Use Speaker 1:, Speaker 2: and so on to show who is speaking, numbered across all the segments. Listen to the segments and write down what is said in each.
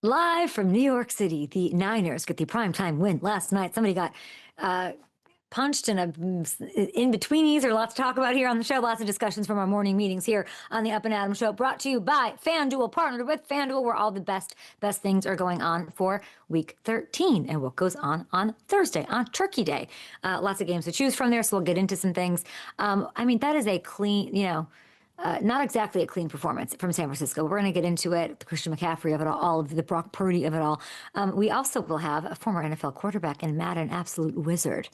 Speaker 1: Live from New York City, the Niners get the primetime win last night. Somebody got punched in in-betweenies. There's lots to talk about here on the show. Lots of discussions from our morning meetings here on the Up and Adam Show, brought to you by FanDuel, partnered with FanDuel, where all the best things are going on for Week 13 and what goes on Thursday, on Turkey Day. Lots of games to choose from there, so we'll get into some things. I mean, that is a clean, not exactly a clean performance from San Francisco. We're going to get into it, the Christian McCaffrey of it all of the Brock Purdy of it all. We also will have a former NFL quarterback and Madden absolute wizard,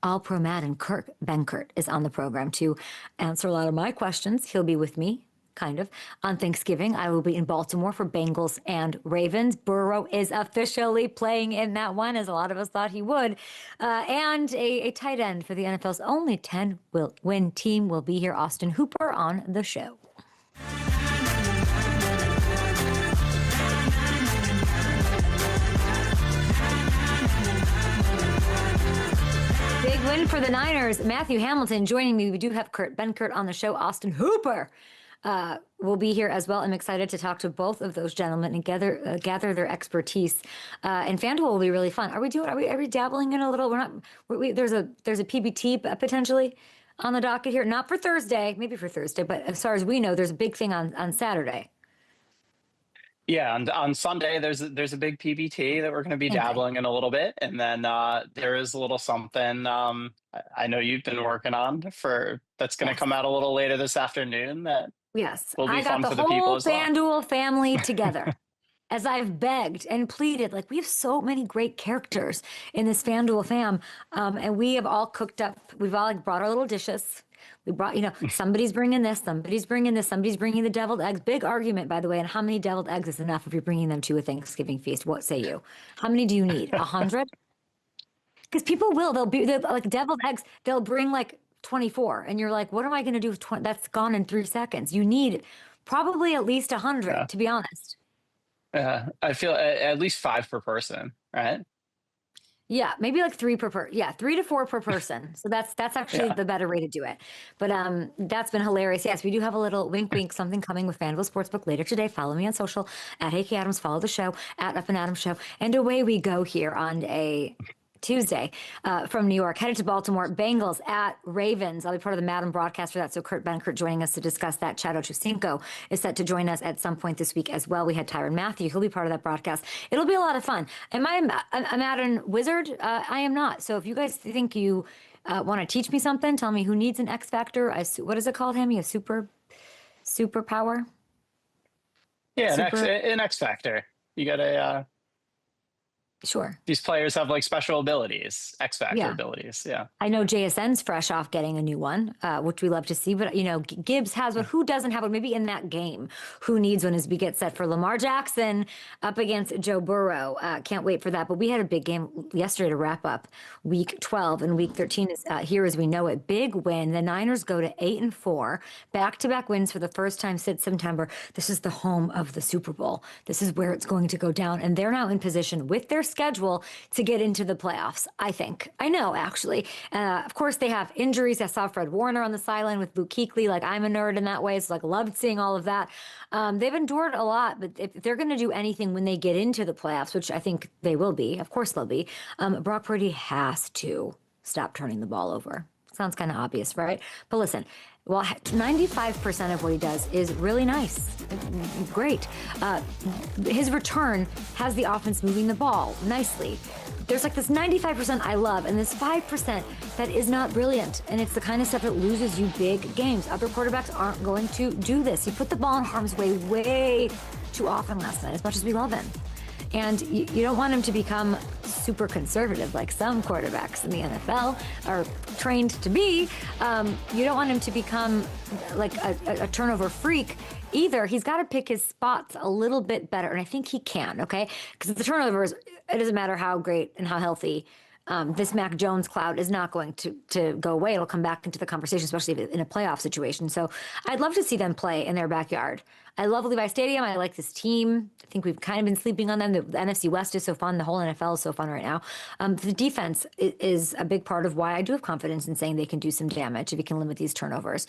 Speaker 1: all-pro Madden, Benkert, is on the program to answer a lot of my questions. He'll be with me, kind of, on Thanksgiving. I will be in Baltimore for Bengals and Ravens. Burrow is officially playing in that one, as a lot of us thought he would. And a tight end for the NFL's only 10-win team will be here, Austin Hooper, on the show. Big win for the Niners. Matthew Hamilton joining me. We do have Benkert on the show. Austin Hooper will be here as well. I'm excited to talk to both of those gentlemen and gather their expertise. And FanDuel will be really fun. Are we dabbling in a little? There's a PBT potentially on the docket here. Not for Thursday, maybe for Thursday, but as far as we know, there's a big thing on Saturday.
Speaker 2: Yeah, and on Sunday there's a big PBT that we're going to be dabbling in a little bit, and then there is a little something I know you've been working on that's going to come out a little later this afternoon. That will be fun for the people as well.
Speaker 1: I got the whole FanDuel family together. As I've begged and pleaded, like, we have so many great characters in this FanDuel fam, and we have all cooked up. We've all brought our little dishes. We brought, somebody's bringing this, somebody's bringing the deviled eggs. Big argument, by the way, on how many deviled eggs is enough if you're bringing them to a Thanksgiving feast. What say you? How many do you need? 100? Because people they'll like deviled eggs. They'll bring like 24, and you're like, what am I going to do with 20? That's gone in 3 seconds. You need probably at least 100, to be honest.
Speaker 2: I feel at least 5 per person, right?
Speaker 1: Yeah, maybe like 3 per 3 to 4 per person. So that's actually the better way to do it. But that's been hilarious. Yes, we do have a little wink, something coming with FanDuel Sportsbook later today. Follow me on social at HK Adams. Follow the show at Up and Adams Show. And away we go here on a Tuesday from New York, headed to Baltimore. Bengals at Ravens. I'll be part of the Madden broadcast for that. So Benkert joining us to discuss that. Chad Ochocinco is set to join us at some point this week as well. We had Tyrann Mathieu. He'll be part of that broadcast. It'll be a lot of fun. Am I a Madden wizard? I am not. So if you guys think you want to teach me something, tell me who needs an X factor. What is it called, Hammy? A superpower?
Speaker 2: Yeah, an X factor. You got to...
Speaker 1: Sure.
Speaker 2: These players have like special abilities, X Factor abilities. Yeah.
Speaker 1: I know JSN's fresh off getting a new one, which we love to see. But, Gibbs has one. Who doesn't have one? Maybe in that game. Who needs one as we get set for Lamar Jackson up against Joe Burrow? Can't wait for that. But we had a big game yesterday to wrap up Week 12, and Week 13 is here as we know it. Big win. The Niners go to 8-4, back-to-back wins for the first time since September. This is the home of the Super Bowl. This is where it's going to go down. And they're now in position with their schedule to get into the playoffs, I think. I know, actually. Of course, they have injuries. I saw Fred Warner on the sideline with Luke Kuechly. Like, I'm a nerd in that way, so loved seeing all of that. They've endured a lot, but if they're going to do anything when they get into the playoffs, which I think they will be, of course they'll be, Brock Purdy has to stop turning the ball over. Sounds kind of obvious, right? But listen, 95% of what he does is really nice. Great. His return has the offense moving the ball nicely. There's like this 95% I love and this 5% that is not brilliant. And it's the kind of stuff that loses you big games. Other quarterbacks aren't going to do this. He put the ball in harm's way too often last night, as much as we love him. And you don't want him to become super conservative like some quarterbacks in the NFL are trained to be. You don't want him to become like a turnover freak either. He's got to pick his spots a little bit better, and I think he can, okay? Because the turnovers, it doesn't matter how great and how healthy this Mac Jones cloud is not going to go away. It'll come back into the conversation, especially in a playoff situation. So I'd love to see them play in their backyard. I love Levi Stadium. I like this team. I think we've kind of been sleeping on them. The NFC West is so fun. The whole NFL is so fun right now. The defense is a big part of why I do have confidence in saying they can do some damage if you can limit these turnovers.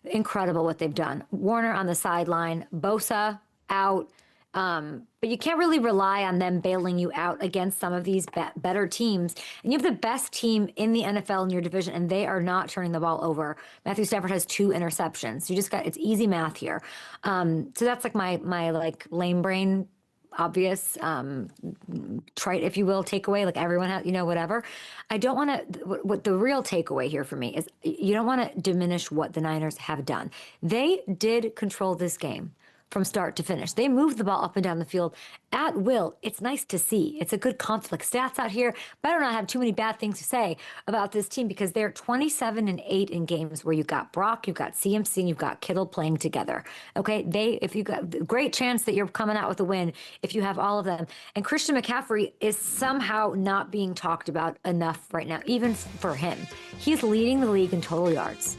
Speaker 1: Incredible what they've done. Warner on the sideline, Bosa out, But you can't really rely on them bailing you out against some of these better teams. And you have the best team in the NFL in your division, and they are not turning the ball over. Matthew Stafford has 2 interceptions. It's easy math here. So that's like my like lame brain, obvious, trite, if you will, takeaway. Like everyone has, whatever. I don't want to, what the real takeaway here for me is you don't want to diminish what the Niners have done. They did control this game from start to finish. They moved the ball up and down the field at will. It's nice to see. It's a good conflict. Stats out here. Better not have too many bad things to say about this team because they're 27-8 in games where you've got Brock, you've got CMC, and you've got Kittle playing together. Okay, if you got great chance that you're coming out with a win if you have all of them. And Christian McCaffrey is somehow not being talked about enough right now, even for him. He's leading the league in total yards.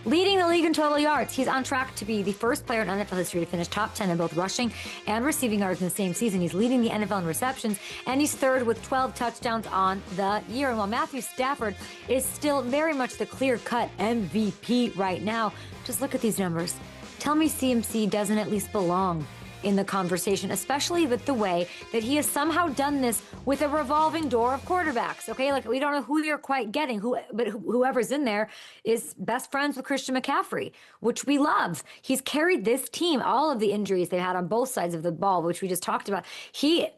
Speaker 1: Leading the league in total yards. He's on track to be the first player in NFL history to finish top 10 in both rushing and receiving yards in the same season. He's leading the NFL in receptions, and he's third with 12 touchdowns on the year. And while Matthew Stafford is still very much the clear-cut MVP right now, just look at these numbers. Tell me CMC doesn't at least belong in the conversation, especially with the way that he has somehow done this with a revolving door of quarterbacks. Okay, like we don't know who you're quite getting, but whoever's in there is best friends with Christian McCaffrey, which we love. He's carried this team, all of the injuries they've had on both sides of the ball, which we just talked about.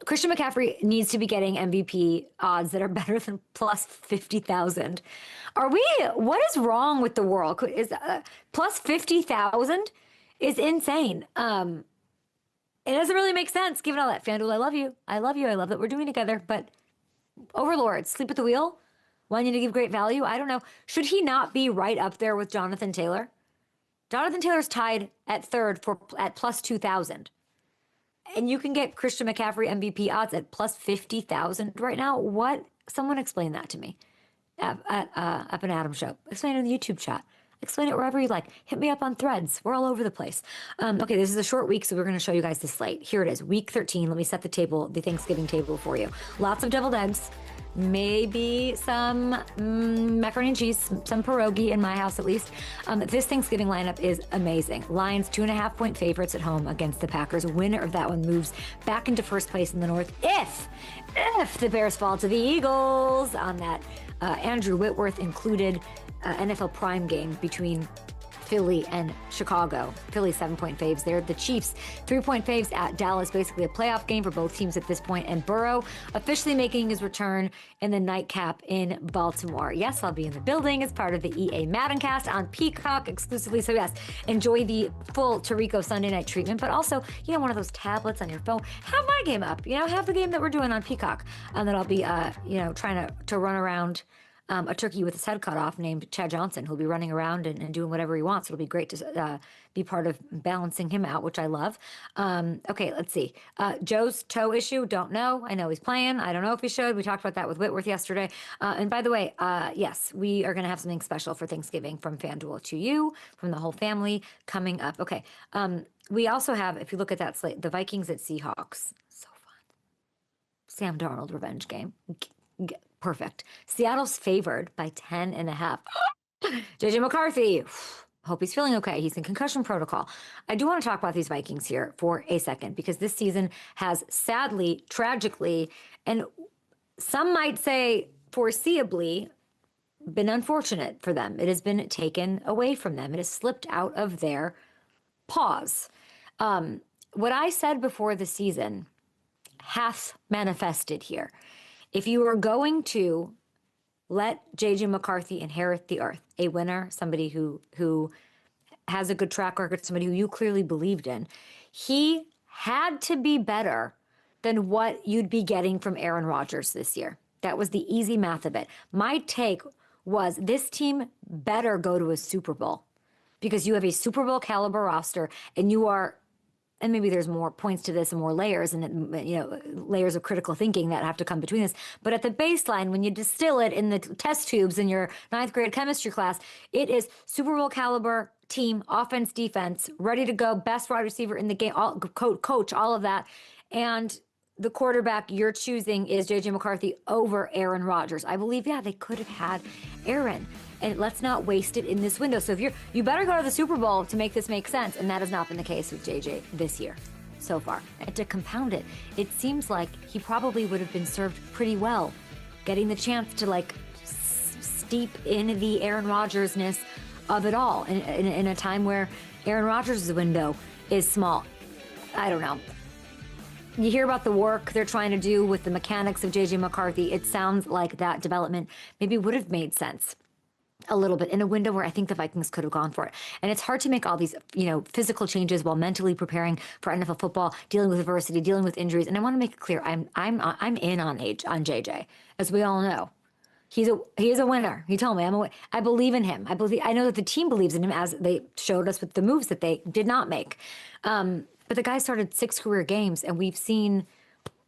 Speaker 1: Christian McCaffrey needs to be getting MVP odds that are better than plus 50,000. What is wrong with the world? Plus 50,000 is insane. It doesn't really make sense, given all that. FanDuel, I love you. I love you. I love that we're doing together. But overlords, sleep at the wheel, wanting to give great value. I don't know. Should he not be right up there with Jonathan Taylor? Jonathan Taylor's tied at third at plus 2,000. And you can get Christian McCaffrey MVP odds at plus 50,000 right now. What? Someone explain that to me at an Adam show. Explain it in the YouTube chat. Explain it wherever you like. Hit me up on Threads. We're all over the place. Okay, this is a short week, so we're going to show you guys the slate. Here it is, week 13. Let me set the Thanksgiving table for you. Lots of deviled eggs, maybe some macaroni and cheese, some pierogi in my house at least. This Thanksgiving lineup is amazing. Lions 2.5-point favorites at home against the Packers. Winner of that one moves back into first place in the North if the Bears fall to the Eagles on that Andrew Whitworth included NFL prime game between Philly and Chicago. Philly 7-point faves there. The Chiefs 3-point faves at Dallas. Basically a playoff game for both teams at this point. And Burrow officially making his return in the nightcap in Baltimore. Yes, I'll be in the building as part of the EA Madden cast on Peacock exclusively. So yes, enjoy the full Tarico Sunday night treatment, but also, one of those tablets on your phone. Have my game up. Have the game that we're doing on Peacock. And that I'll be, trying to run around a turkey with his head cut off named Chad Johnson, who'll be running around and doing whatever he wants. It'll be great to be part of balancing him out, which I love. Okay, let's see. Joe's toe issue, don't know. I know he's playing. I don't know if he should. We talked about that with Whitworth yesterday. And by the way, yes, we are going to have something special for Thanksgiving from FanDuel to you, from the whole family coming up. Okay, we also have, if you look at that slate, the Vikings at Seahawks. So fun. Sam Darnold revenge game. Perfect. Seattle's favored by 10.5. JJ McCarthy. Hope he's feeling okay. He's in concussion protocol. I do want to talk about these Vikings here for a second because this season has sadly, tragically, and some might say foreseeably been unfortunate for them. It has been taken away from them. It has slipped out of their paws. What I said before the season hath manifested here. If you are going to let J.J. McCarthy inherit the earth, a winner, somebody who has a good track record, somebody who you clearly believed in, he had to be better than what you'd be getting from Aaron Rodgers this year. That was the easy math of it. My take was this team better go to a Super Bowl because you have a Super Bowl caliber roster and you are, and maybe there's more points to this and more layers and, layers of critical thinking that have to come between this. But at the baseline, when you distill it in the test tubes in your 9th grade chemistry class, it is Super Bowl caliber team, offense, defense, ready to go, best wide receiver in the game, coach, all of that. And the quarterback you're choosing is J.J. McCarthy over Aaron Rodgers. I believe, they could have had Aaron. And let's not waste it in this window. So if you better go to the Super Bowl to make this make sense. And that has not been the case with JJ this year. so far. And to compound it, it seems like he probably would have been served pretty well, getting the chance to like steep in the Aaron Rodgers-ness of it all in a time where Aaron Rodgers' window is small. I don't know. You hear about the work they're trying to do with the mechanics of JJ McCarthy. It sounds like that development maybe would have made sense a little bit in a window where I think the Vikings could have gone for it. And it's hard to make all these, physical changes while mentally preparing for NFL football, dealing with adversity, dealing with injuries. And I want to make it clear, I'm in on JJ, as we all know. He is a winner. He told me I believe in him. I know that the team believes in him, as they showed us with the moves that they did not make. But the guy started 6 career games, and we've seen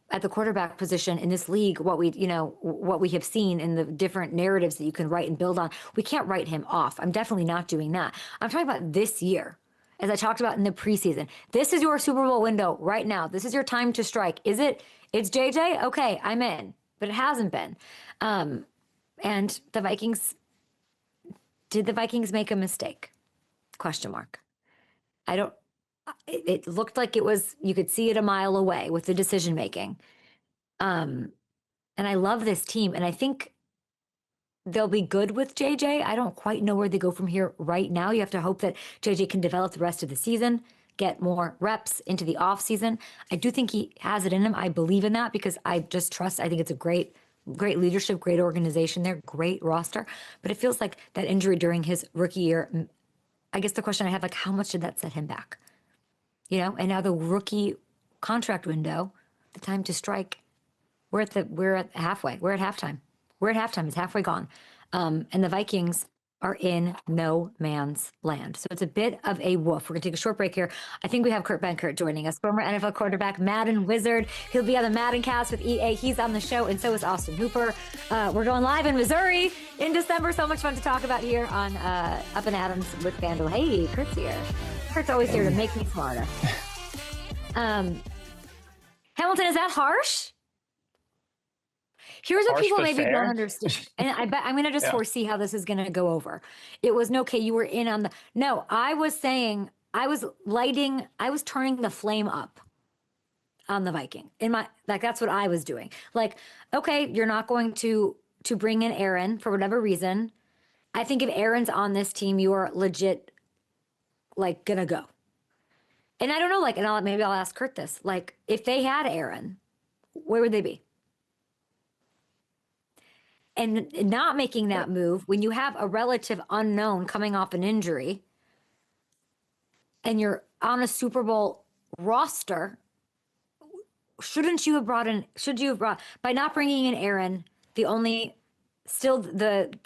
Speaker 1: at the quarterback position in this league what we have seen in the different narratives that you can write and build on. We can't write him off. I'm definitely not doing that. I'm talking about this year, as I talked about in the preseason. This is your Super Bowl window right now. This is your time to strike. Is it? It's JJ? Okay, I'm in. But it hasn't been. And the Vikings, did the Vikings make a mistake? Question mark. It looked like it was, you could see it a mile away with the decision making. And I love this team, and I think they'll be good with JJ. I don't quite know where they go from here right now. You have to hope that JJ can develop the rest of the season, get more reps into the off season. I do think he has it in him. I believe in that because I just trust. I think it's a great leadership, great organization there, great roster. But it feels like that injury during his rookie year, I guess the question I have, like, how much did that set him back? And now the rookie contract window, the time to strike, we're at halfway. We're at halftime. It's halfway gone. And the Vikings are in no man's land. So it's a bit of a woof. We're going to take a short break here. I think we have Kurt Benkert joining us, former NFL quarterback, Madden wizard. He'll be on the Madden cast with EA. He's on the show, and so is Austin Hooper. We're going live in Missouri in December. So much fun to talk about here on Up and Adams with FanDuel. Hey, Kurt's here. Kurt's always here to make me smarter. Hamilton, is that harsh? Here's what people maybe don't understand. And I'm going to just foresee how this is going to go over. It was okay. You were in on no, I was saying, I was turning the flame up on the Viking that's what I was doing. Like, okay, you're not going to bring in Aaron for whatever reason. I think if Aaron's on this team, you are legit like gonna go. And I don't know, like, and maybe I'll ask Kurt this, like, if they had Aaron, where would they be? And not making that move when you have a relative unknown coming off an injury and you're on a Super Bowl roster, should you have brought, by not bringing in Aaron, the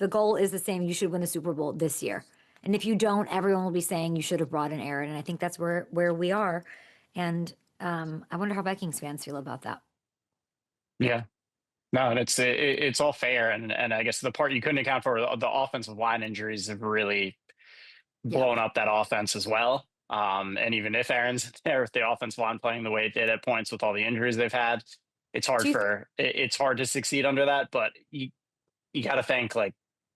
Speaker 1: goal is the same. You should win the Super Bowl this year. And if you don't, everyone will be saying you should have brought in Aaron. And I think that's where we are. And I wonder how Vikings fans feel about that.
Speaker 2: Yeah. No, and it's all fair, and I guess the part you couldn't account for, the offensive line injuries have really blown up that offense as well. And even if Aaron's there, with the offensive line playing the way it did at points with all the injuries they've had, it's hard to succeed under that. But you got to think, like,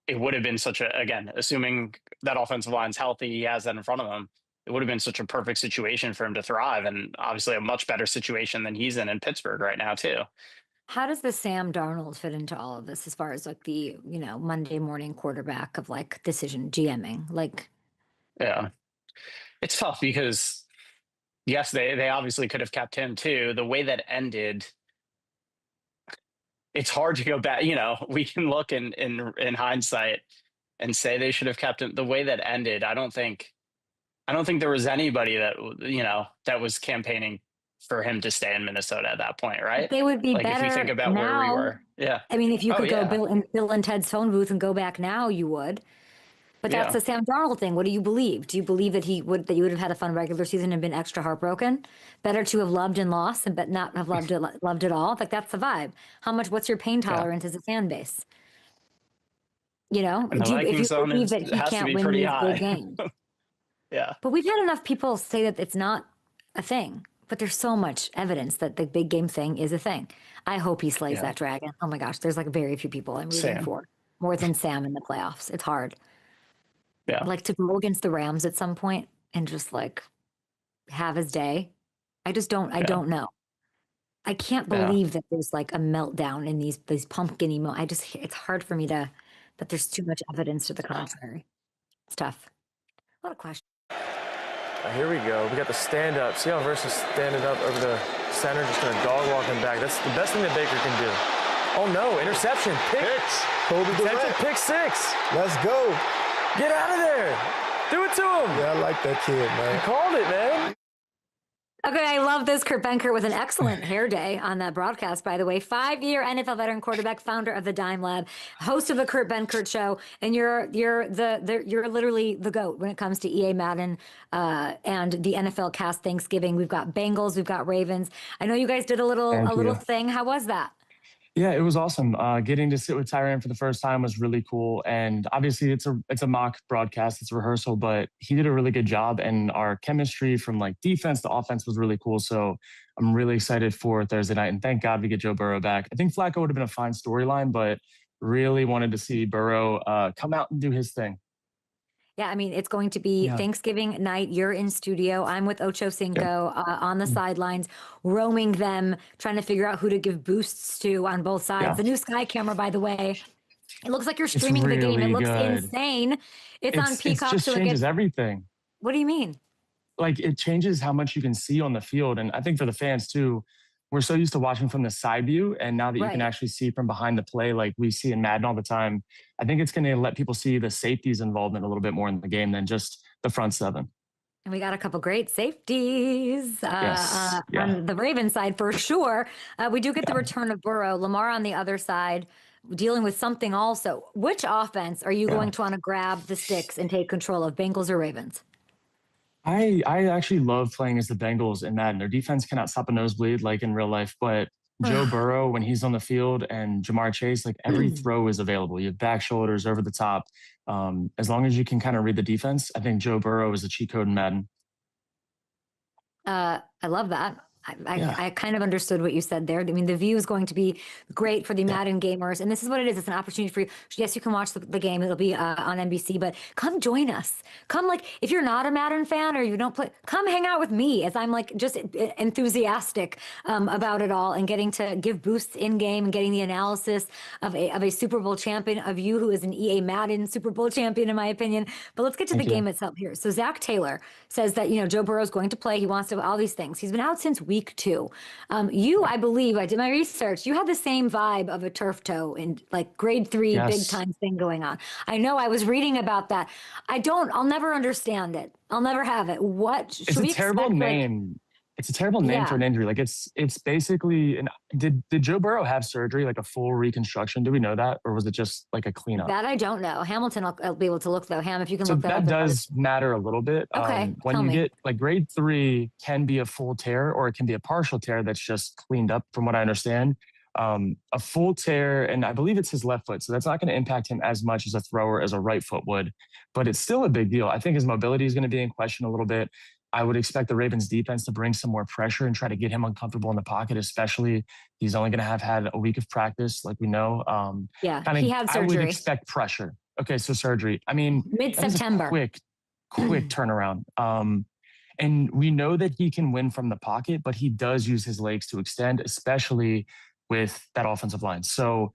Speaker 2: it would have been again, assuming that offensive line's healthy, he has that in front of him, it would have been such a perfect situation for him to thrive, and obviously a much better situation than he's in Pittsburgh right now too.
Speaker 1: How does the Sam Darnold fit into all of this as far as like the, Monday morning quarterback of like decision GMing? Like,
Speaker 2: yeah, it's tough because yes, they obviously could have kept him too. The way that ended, it's hard to go back. We can look in hindsight and say they should have kept him. The way that ended, I don't think there was anybody that, that was campaigning for him to stay in Minnesota at that point, right?
Speaker 1: They would be
Speaker 2: like
Speaker 1: better
Speaker 2: if you think about
Speaker 1: now.
Speaker 2: where we were. Yeah.
Speaker 1: I mean, if you could go Bill and Ted's phone booth and go back now, you would. But that's the Sam Darnold thing. What do you believe? Do you believe that you would have had a fun regular season and been extra heartbroken? Better to have loved and lost but not have loved it all? Like, that's the vibe. What's your pain tolerance as a fan base? If you believe that he can't win these big games.
Speaker 2: Yeah.
Speaker 1: But we've had enough people say that it's not a thing. But there's so much evidence that the big game thing is a thing. I hope he slays that dragon. Oh my gosh, there's like very few people I'm rooting for more than Sam in the playoffs. It's hard.
Speaker 2: Yeah.
Speaker 1: Like to go against the Rams at some point and just like have his day. I just don't. I
Speaker 2: Yeah.
Speaker 1: don't know. I can't
Speaker 2: Yeah.
Speaker 1: believe that there's like a meltdown in these pumpkin emo. It's hard for me to that there's too much evidence to the contrary. It's tough. What a question.
Speaker 3: Here we go. We got the stand up. See how Versus standing up over the center, just gonna dog walk him back. That's the best thing that Baker can do. Oh no, interception. Picks. Potential pick 6.
Speaker 4: Let's go.
Speaker 3: Get out of there. Do it to him.
Speaker 4: Yeah, I like that kid, man.
Speaker 3: You called it, man.
Speaker 1: Okay, I love this. Kurt Benkert with an excellent hair day on that broadcast, by the way. 5-year NFL veteran quarterback, founder of the Dime Lab, host of the Kurt Benkert Show, and you're literally the GOAT when it comes to EA Madden and the NFL cast Thanksgiving. We've got Bengals, we've got Ravens. I know you guys did a little thing. How was that?
Speaker 5: Yeah, it was awesome. Getting to sit with Tyrann for the first time was really cool. And obviously it's a mock broadcast, it's a rehearsal, but he did a really good job. And our chemistry from like defense to offense was really cool. So I'm really excited for Thursday night. And thank God we get Joe Burrow back. I think Flacco would have been a fine storyline, but really wanted to see Burrow come out and do his thing.
Speaker 1: Yeah, I mean, it's going to be Thanksgiving night. You're in studio. I'm with Ocho Cinco on the sidelines, roaming them, trying to figure out who to give boosts to on both sides.
Speaker 5: Yeah.
Speaker 1: The new Sky camera, by the way, it looks like you're streaming the game. It looks insane. It's on Peacock.
Speaker 5: It just changes everything.
Speaker 1: What do you mean?
Speaker 5: Like it changes how much you can see on the field. And I think for the fans too, we're so used to watching from the side view. And now that you can actually see from behind the play, like we see in Madden all the time, I think it's going to let people see the safeties involvement a little bit more in the game than just the front 7.
Speaker 1: And we got a couple great safeties on the Ravens side for sure. We do get the return of Burrow. Lamar on the other side, dealing with something also. Which offense are you going to want to grab the sticks and take control of, Bengals or Ravens?
Speaker 5: I actually love playing as the Bengals in Madden. Their defense cannot stop a nosebleed like in real life, but Joe Burrow, when he's on the field, and Jamar Chase, like every throw is available. You have back shoulders, over the top. As long as you can kind of read the defense, I think Joe Burrow is a cheat code in Madden.
Speaker 1: I love that. I kind of understood what you said there. I mean, the view is going to be great for the Madden gamers. And this is what it is. It's an opportunity for you. Yes, you can watch the game. It'll be on NBC, but come join us. Come, like, if you're not a Madden fan or you don't play, come hang out with me as I'm like just enthusiastic about it all and getting to give boosts in game and getting the analysis of a Super Bowl champion, of you who is an EA Madden Super Bowl champion, in my opinion. But let's get to the game itself here. So Zach Taylor says that, Joe Burrow is going to play. He wants to, all these things. He's been out since week 2. I believe, I did my research, you had the same vibe of a turf toe and like grade 3 big time thing going on. I know, I was reading about that. I'll never understand it. I'll never have it.
Speaker 5: It's a terrible name. It's a terrible name for an injury. Like it's basically did Joe Burrow have surgery, like a full reconstruction? Do we know that? Or was it just like a cleanup?
Speaker 1: That I don't know. Hamilton, I'll be able to look though. Ham, if you can look that up.
Speaker 5: That does matter a little bit.
Speaker 1: Okay.
Speaker 5: When you get like grade 3 can be a full tear or it can be a partial tear that's just cleaned up from what I understand. A full tear, and I believe it's his left foot. So that's not going to impact him as much as a thrower as a right foot would, but it's still a big deal. I think his mobility is going to be in question a little bit. I would expect the Ravens defense to bring some more pressure and try to get him uncomfortable in the pocket, especially he's only going to have had a week of practice, like we know.
Speaker 1: He had surgery.
Speaker 5: I would expect pressure. Okay, so surgery. I mean,
Speaker 1: mid-September.
Speaker 5: Quick turnaround. And we know that he can win from the pocket, but he does use his legs to extend, especially with that offensive line. So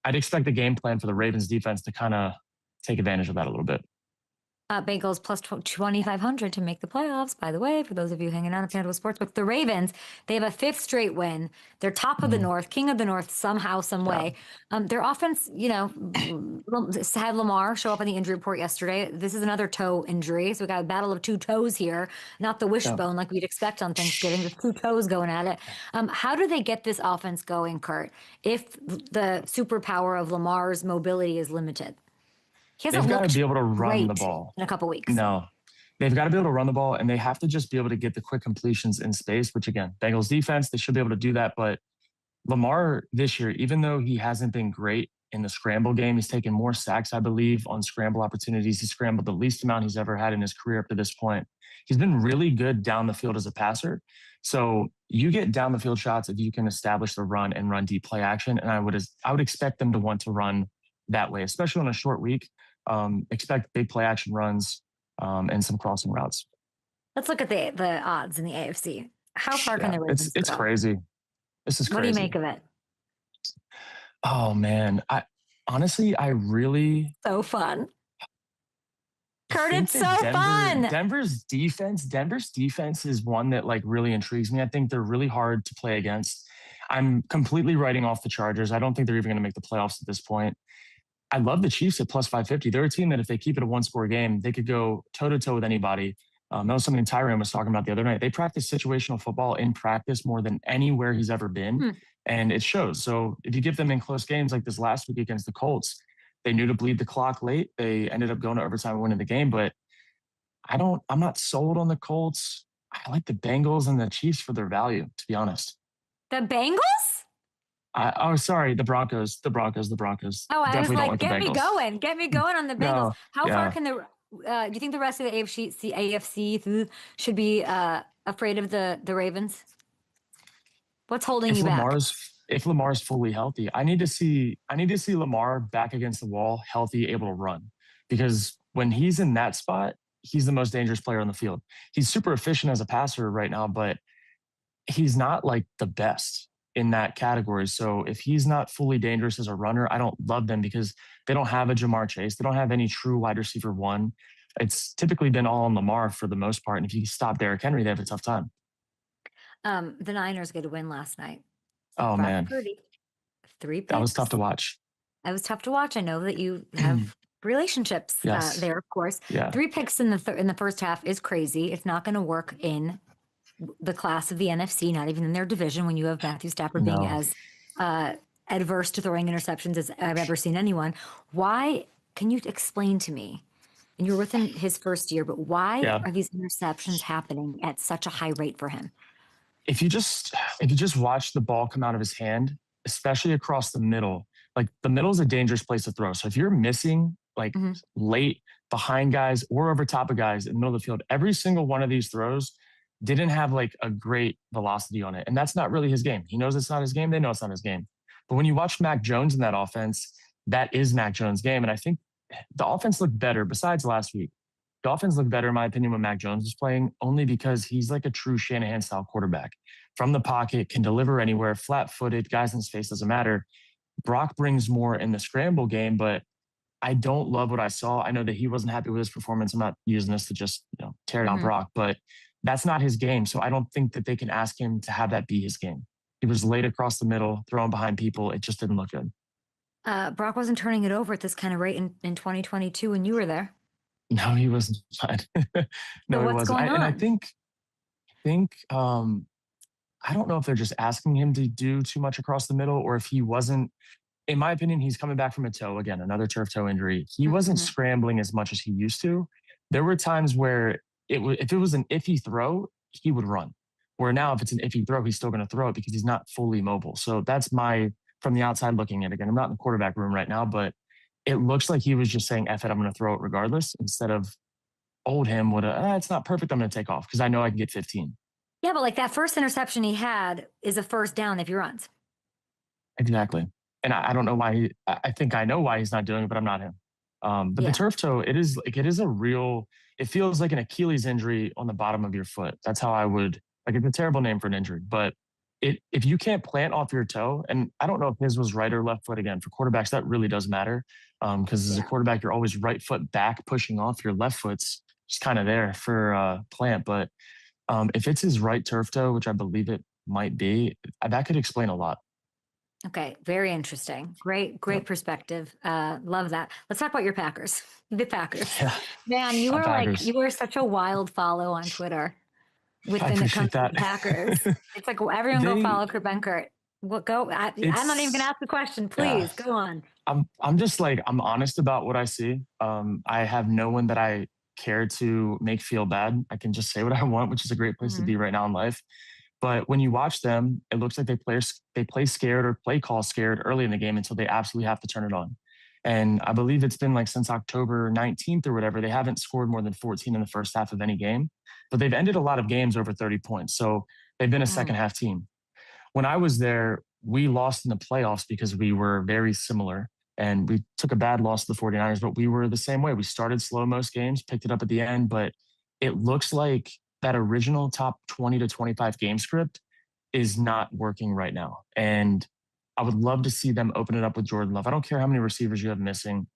Speaker 5: I'd expect the game plan for the Ravens defense to kind of take advantage of that a little bit.
Speaker 1: Bengals plus 2,500 to make the playoffs, by the way, for those of you hanging out at FanDuel Sportsbook. The Ravens, they have a 5th straight win. They're top of the North, king of the North somehow, some way. Their offense, had Lamar show up on the injury report yesterday. This is another toe injury. So we got a battle of 2 toes here, not the wishbone like we'd expect on Thanksgiving. There's 2 toes going at it. How do they get this offense going, Kurt, if the superpower of Lamar's mobility is limited?
Speaker 5: They've got to be able to run the ball
Speaker 1: in a couple weeks.
Speaker 5: No, they've got to be able to run the ball, and they have to just be able to get the quick completions in space, which again, Bengals defense, they should be able to do that. But Lamar this year, even though he hasn't been great in the scramble game, he's taken more sacks, I believe, on scramble opportunities. He scrambled the least amount he's ever had in his career up to this point. He's been really good down the field as a passer. So you get down the field shots if you can establish the run and run deep play action. And I would expect them to want to run that way, especially on a short week. Expect big play action runs and some crossing routes.
Speaker 1: Let's look at the odds in the AFC. How far can the Ravens
Speaker 5: It's
Speaker 1: go?
Speaker 5: crazy. This is crazy.
Speaker 1: What do you make of it?
Speaker 5: Oh man, I really
Speaker 1: So fun. Kurt,
Speaker 5: think
Speaker 1: it's so
Speaker 5: that
Speaker 1: fun.
Speaker 5: Denver's defense is one that like really intrigues me. I think they're really hard to play against. I'm completely writing off the Chargers. I don't think they're even going to make the playoffs at this point. I love the Chiefs at plus 550. They're a team that if they keep it a one-score game, they could go toe-to-toe with anybody. That was something Tyron was talking about the other night. They practice situational football in practice more than anywhere he's ever been, and it shows. So if you give them in close games like this last week against the Colts, they knew to bleed the clock late. They ended up going to overtime and winning the game, but I'm not sold on the Colts. I like the Bengals and the Chiefs for their value, to be honest.
Speaker 1: The Bengals?
Speaker 5: Sorry, the Broncos. Oh,
Speaker 1: I was like, get me
Speaker 5: Bengals.
Speaker 1: going on the Bengals.
Speaker 5: No,
Speaker 1: How far
Speaker 5: yeah.
Speaker 1: can do you think the rest of the AFC should be afraid of the Ravens? What's holding you back?
Speaker 5: If Lamar's fully healthy, I need to see Lamar back against the wall, healthy, able to run. Because when he's in that spot, he's the most dangerous player on the field. He's super efficient as a passer right now, but he's not like the best in that category. So if he's not fully dangerous as a runner, I don't love them because they don't have a Jamar Chase. They don't have any true wide receiver one. It's typically been all on Lamar for the most part. And if you stop Derrick Henry, they have a tough time.
Speaker 1: The Niners get a win last night.
Speaker 5: Oh, man.
Speaker 1: 3 picks.
Speaker 5: That was tough to watch.
Speaker 1: That was tough to watch. I know that you have relationships there, of course.
Speaker 5: Yeah.
Speaker 1: 3 picks in the first half is crazy. It's not going to work in the class of the NFC, not even in their division, when you have Matthew Stafford being as adverse to throwing interceptions as I've ever seen anyone. Why? Can you explain to me? And you were with him his first year, but why are these interceptions happening at such a high rate for him?
Speaker 5: If you just watch the ball come out of his hand, especially across the middle, like the middle is a dangerous place to throw. So if you're missing like late behind guys or over top of guys in the middle of the field, every single one of these throws didn't have like a great velocity on it. And that's not really his game. He knows it's not his game. They know it's not his game. But when you watch Mac Jones in that offense, that is Mac Jones' game. And I think the offense looked better besides last week. The offense looked better, in my opinion, when Mac Jones was playing, only because he's like a true Shanahan-style quarterback. From the pocket, can deliver anywhere, flat-footed, guys in his face, doesn't matter. Brock brings more in the scramble game, but I don't love what I saw. I know that he wasn't happy with his performance. I'm not using this to just tear down Brock, but that's not his game. So I don't think that they can ask him to have that be his game. He was late across the middle, throwing behind people. It just didn't look good.
Speaker 1: Brock wasn't turning it over at this kind of rate in 2022 when you were there.
Speaker 5: No, he wasn't. No, he wasn't. And I think I don't know if they're just asking him to do too much across the middle, or if he wasn't. In my opinion, he's coming back from a toe again, another turf toe injury. He wasn't scrambling as much as he used to. There were times where if it was an iffy throw, he would run. Where now, if it's an iffy throw, he's still going to throw it because he's not fully mobile. So that's from the outside looking at it. Again, I'm not in the quarterback room right now, but it looks like he was just saying, F it, I'm going to throw it regardless, instead of old him with it's not perfect, I'm going to take off because I know I can get 15.
Speaker 1: Yeah, but like that first interception he had is a first down if he runs.
Speaker 5: Exactly. And I don't know why. I think I know why he's not doing it, but I'm not him. But the turf toe, it is a real, it feels like an Achilles injury on the bottom of your foot. That's how I would, like, it's a terrible name for an injury, but if you can't plant off your toe, and I don't know if his was right or left foot, again, for quarterbacks, that really does matter. Because as a quarterback, you're always right foot back pushing off, your left foot's just kind of there for plant. But if it's his right turf toe, which I believe it might be, that could explain a lot.
Speaker 1: Okay, very interesting. Great perspective. Love that. Let's talk about your Packers. The Packers.
Speaker 5: Yeah.
Speaker 1: Man, you were such a wild follow on Twitter when it comes to the Packers. It's like everyone go follow Benkert. I'm not even gonna ask the question. Please go on.
Speaker 5: I'm just like, I'm honest about what I see. I have no one that I care to make feel bad. I can just say what I want, which is a great place to be right now in life. But when you watch them, it looks like they play scared or play call scared early in the game until they absolutely have to turn it on. And I believe it's been like since October 19th or whatever, they haven't scored more than 14 in the first half of any game, but they've ended a lot of games over 30 points. So they've been a second half team. When I was there, we lost in the playoffs because we were very similar, and we took a bad loss to the 49ers, but we were the same way. We started slow most games, picked it up at the end, but it looks like that original top 20 to 25 game script is not working right now. And I would love to see them open it up with Jordan Love. I don't care how many receivers you have missing.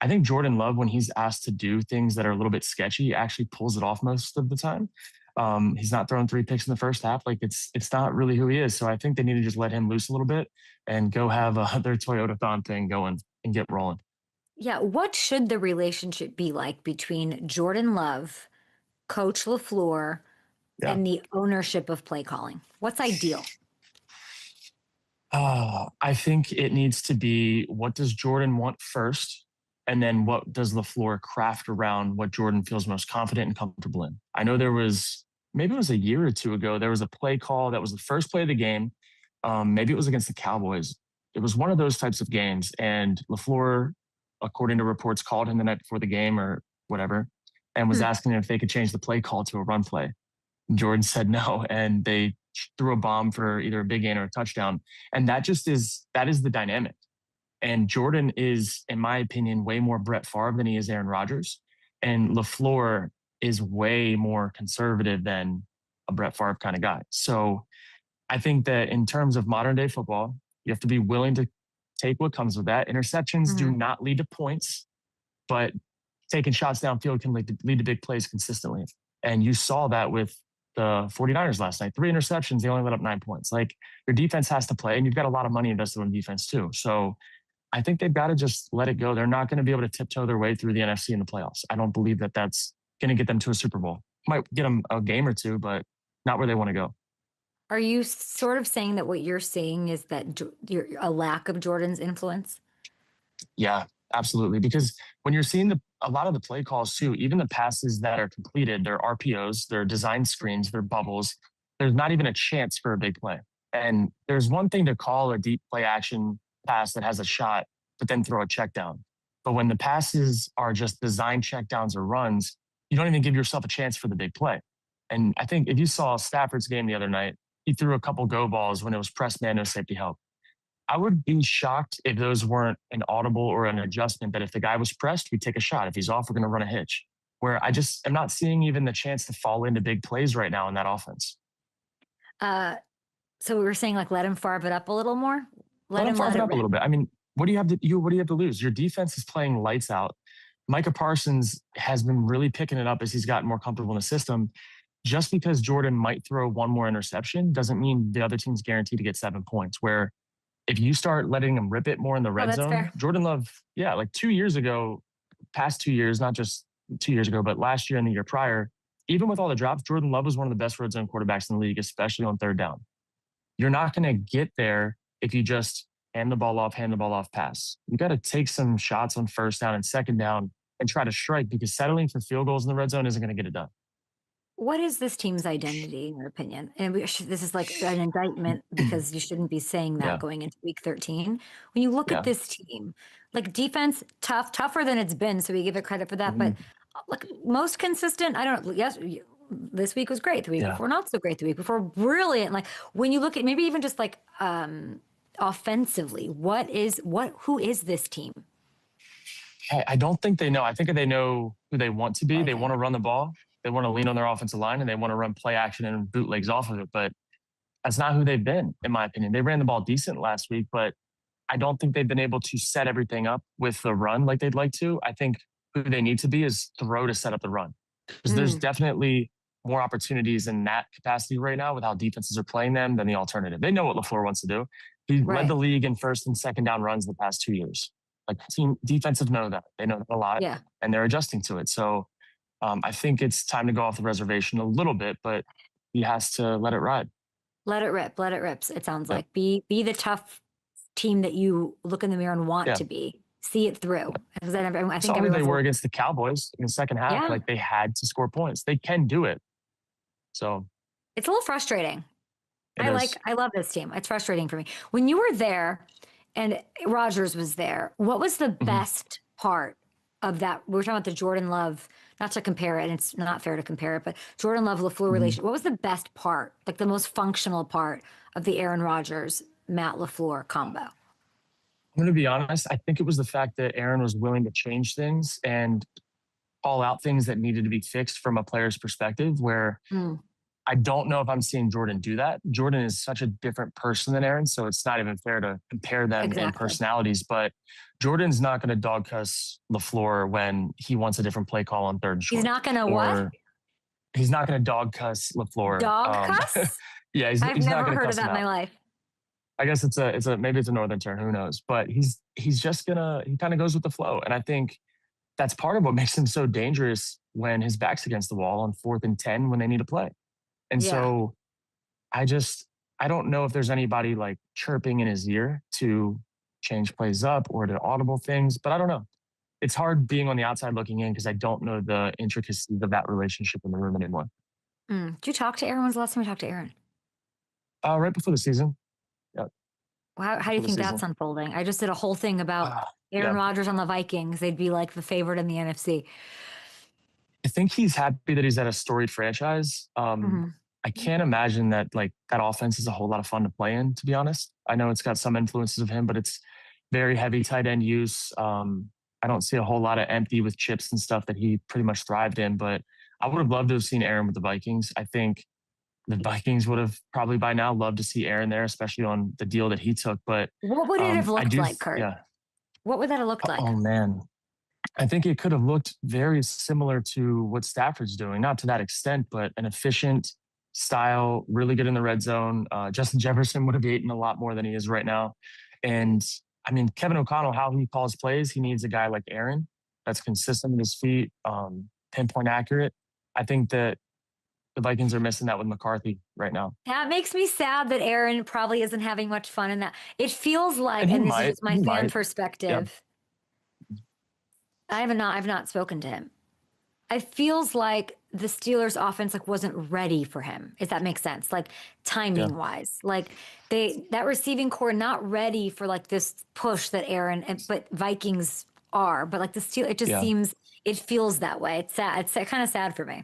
Speaker 5: I think Jordan Love, when he's asked to do things that are a little bit sketchy, actually pulls it off most of the time. He's not throwing 3 picks in the first half. Like it's not really who he is. So I think they need to just let him loose a little bit and go have their Toyota-thon thing going and get rolling.
Speaker 1: Yeah, what should the relationship be like between Jordan Love, Coach LaFleur, and the ownership of play calling? What's ideal?
Speaker 5: I think it needs to be, what does Jordan want first? And then what does LaFleur craft around what Jordan feels most confident and comfortable in? I know there was, maybe it was a year or two ago, there was a play call that was the first play of the game. Maybe it was against the Cowboys. It was one of those types of games. And LaFleur, according to reports, called him the night before the game or whatever, and was asking him if they could change the play call to a run play. Jordan said no, and they threw a bomb for either a big gain or a touchdown. And that is the dynamic. And Jordan is, in my opinion, way more Brett Favre than he is Aaron Rodgers. And LaFleur is way more conservative than a Brett Favre kind of guy. So I think that in terms of modern day football, you have to be willing to take what comes with that. Interceptions do not lead to points, but taking shots downfield can lead to big plays consistently. And you saw that with the 49ers last night. 3 interceptions, they only let up 9 points. Like, your defense has to play, and you've got a lot of money invested in defense too. So I think they've got to just let it go. They're not going to be able to tiptoe their way through the NFC in the playoffs. I don't believe that that's going to get them to a Super Bowl. Might get them a game or two, but not where they want to go.
Speaker 1: Are you sort of saying that what you're seeing is that a lack of Jordan's influence?
Speaker 5: Yeah, absolutely. Because when you're seeing a lot of the play calls too, even the passes that are completed, they're RPOs, they're design screens, they're bubbles. There's not even a chance for a big play. And there's one thing to call a deep play action pass that has a shot, but then throw a check down. But when the passes are just design check downs or runs, you don't even give yourself a chance for the big play. And I think if you saw Stafford's game the other night, he threw a couple go balls when it was press man, no safety help. I would be shocked if those weren't an audible or an adjustment, that if the guy was pressed, we take a shot. If he's off, we're going to run a hitch. Where I just am not seeing even the chance to fall into big plays right now in that offense.
Speaker 1: So we were saying, like, let him farve it up a little more?
Speaker 5: Let him farve it up a little bit. I mean, what do you have to lose? Your defense is playing lights out. Micah Parsons has been really picking it up as he's gotten more comfortable in the system. Just because Jordan might throw one more interception doesn't mean the other team's guaranteed to get 7 points. Where if you start letting him rip it more in the red zone, fair. Jordan Love, like 2 years ago, past 2 years, not just 2 years ago, but last year and the year prior, even with all the drops, Jordan Love was one of the best red zone quarterbacks in the league, especially on third down. You're not going to get there if you just hand the ball off, pass. You got to take some shots on first down and second down and try to strike, because settling for field goals in the red zone isn't going to get it done.
Speaker 1: What is this team's identity, in your opinion? And this is like an indictment, because you shouldn't be saying that going into week 13. When you look at this team, like, defense, tougher than it's been, so we give it credit for that. But like, most consistent, I don't know. Yes, this week was great. The week before, not so great. The week before, brilliant. Like, when you look at maybe even just like offensively, who is this team?
Speaker 5: I don't think they know. I think they know who they want to be. Okay. They want to run the ball. They want to lean on their offensive line, and they want to run play action and bootlegs off of it. But that's not who they've been, in my opinion. They ran the ball decent last week, but I don't think they've been able to set everything up with the run like they'd like to. I think who they need to be is throw to set up the run. Because there's definitely more opportunities in that capacity right now with how defenses are playing them than the alternative. They know what LaFleur wants to do. He led the league in first and second down runs the past 2 years. Like, team defensive know that. They know that a lot, and they're adjusting to it. So I think it's time to go off the reservation a little bit, but he has to let it ride.
Speaker 1: Let it rip. Let it rip. It sounds like be the tough team that you look in the mirror and want to be. See it through. Because I think
Speaker 5: they were against the Cowboys in the second half. Like, they had to score points. They can do it. So
Speaker 1: it's a little frustrating. I love this team. It's frustrating for me. When you were there and Rodgers was there, what was the best part of that? We were talking about the Jordan Love, not to compare it, and it's not fair to compare it, but Jordan Love-LaFleur relation. What was the best part, like the most functional part of the Aaron Rodgers, Matt LaFleur combo?
Speaker 5: I'm going to be honest. I think it was the fact that Aaron was willing to change things and call out things that needed to be fixed from a player's perspective, where
Speaker 1: Mm.
Speaker 5: I don't know if I'm seeing Jordan do that. Jordan is such a different person than Aaron, so it's not even fair to compare them in
Speaker 1: Exactly.
Speaker 5: personalities. But Jordan's not going to dog cuss LaFleur when he wants a different play call on 3rd and short.
Speaker 1: He's not going to what?
Speaker 5: He's not going to dog cuss LaFleur.
Speaker 1: Dog cuss?
Speaker 5: Yeah,
Speaker 1: I've
Speaker 5: he's
Speaker 1: never
Speaker 5: not
Speaker 1: heard of that in my life.
Speaker 5: I guess maybe it's a northern term, who knows? But he's just he kind of goes with the flow. And I think that's part of what makes him so dangerous when his back's against the wall on 4th and 10 when they need to play. And so I don't know if there's anybody like chirping in his ear to change plays up or to audible things, but I don't know. It's hard being on the outside looking in because I don't know the intricacies of that relationship in the room anymore.
Speaker 1: Did you talk to Aaron? When's the last time you talked to Aaron?
Speaker 5: Right before the season. Yeah.
Speaker 1: Well, how do you think that's unfolding? I just did a whole thing about Aaron Rodgers on the Vikings. They'd be like the favorite in the NFC.
Speaker 5: I think he's happy that he's at a storied franchise. I can't imagine that that offense is a whole lot of fun to play in, to be honest. I know it's got some influences of him, but it's very heavy tight end use. I don't see a whole lot of empty with chips and stuff that he pretty much thrived in, but I would have loved to have seen Aaron with the Vikings. I think the Vikings would have probably by now loved to see Aaron there, especially on the deal that he took. But
Speaker 1: what would it have looked like, Kurt?
Speaker 5: Yeah.
Speaker 1: What would that have looked like?
Speaker 5: Oh, man. I think it could have looked very similar to what Stafford's doing, not to that extent, but an efficient style, really good in the red zone. Justin Jefferson would have eaten a lot more than he is right now. And I mean, Kevin O'Connell, how he calls plays, he needs a guy like Aaron that's consistent with his feet, pinpoint accurate. I think that the Vikings are missing that with McCarthy right now.
Speaker 1: That makes me sad that Aaron probably isn't having much fun in that. It feels like, and this is my fan perspective. Yeah. I've not spoken to him. It feels like the Steelers offense wasn't ready for him, if that makes sense. Timing wise, that receiving core not ready for this push that Aaron but Vikings are. But the Steelers, it just seems, it feels that way. It's sad. It's kind of sad for me.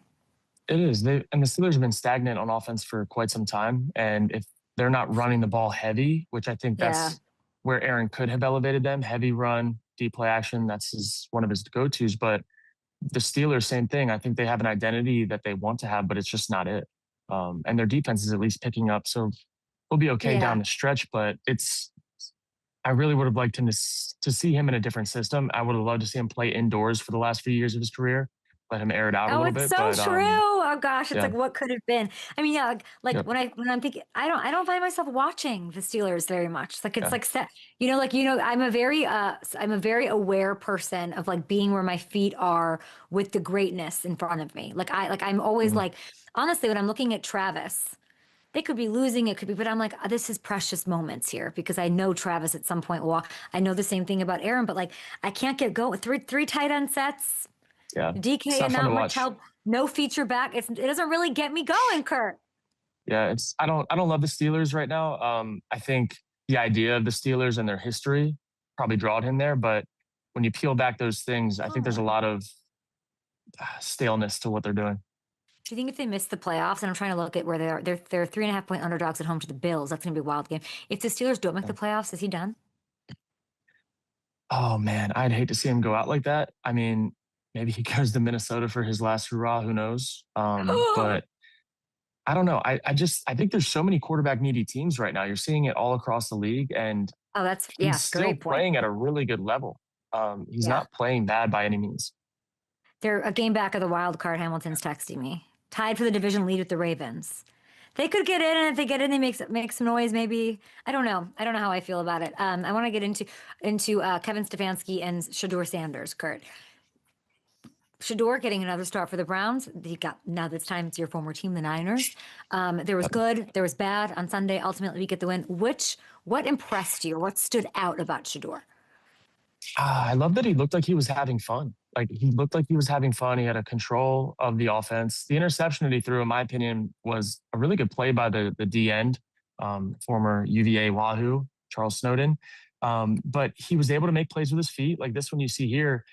Speaker 5: It is. And the Steelers have been stagnant on offense for quite some time. And if they're not running the ball heavy, which I think that's where Aaron could have elevated them, heavy run, deep play action, that's one of his go-tos. But the Steelers, same thing. I think they have an identity that they want to have, but it's just not it. And their defense is at least picking up. So we'll be okay down the stretch, but I really would have liked him to see him in a different system. I would have loved to see him play indoors for the last few years of his career. Let him air it out a little bit.
Speaker 1: Oh, it's so true. Oh gosh, it's what could have been. I mean, when I'm thinking, I don't find myself watching the Steelers very much. I'm a very aware person of being where my feet are with the greatness in front of me. I'm always honestly, when I'm looking at Travis, they could be losing, it could be, but I'm this is precious moments here because I know Travis at some point will walk. I know the same thing about Aaron, but I can't get going. Three tight end sets.
Speaker 5: Yeah.
Speaker 1: DK and not much help. No feature back. It doesn't really get me going, Kurt.
Speaker 5: Yeah, I don't love the Steelers right now. I think the idea of the Steelers and their history probably drawed him there, but when you peel back those things, I think there's a lot of staleness to what they're doing.
Speaker 1: Do you think if they miss the playoffs, and I'm trying to look at where they are, they're 3.5 point underdogs at home to the Bills. That's going to be a wild game. If the Steelers don't make the playoffs, is he done?
Speaker 5: Oh man, I'd hate to see him go out like that. I mean, maybe he goes to Minnesota for his last hurrah. Who knows? But I don't know. I think there's so many quarterback needy teams right now. You're seeing it all across the league, and he's still playing at a really good level. He's not playing bad by any means.
Speaker 1: They're a game back of the wild card. Hamilton's texting me. Tied for the division lead with the Ravens. They could get in, and if they get in, they make some noise. Maybe I don't know. I don't know how I feel about it. I want to get into Kevin Stefanski and Shedeur Sanders. Kurt. Shedeur getting another start for the Browns. Now this time it's your former team, the Niners. There was good, there was bad on Sunday. Ultimately, we get the win. What impressed you? What stood out about Shedeur?
Speaker 5: I love that he looked like he was having fun. He looked like he was having fun. He had a control of the offense. The interception that he threw, in my opinion, was a really good play by the D end, former UVA Wahoo, Charles Snowden. But he was able to make plays with his feet. Like this one you see here,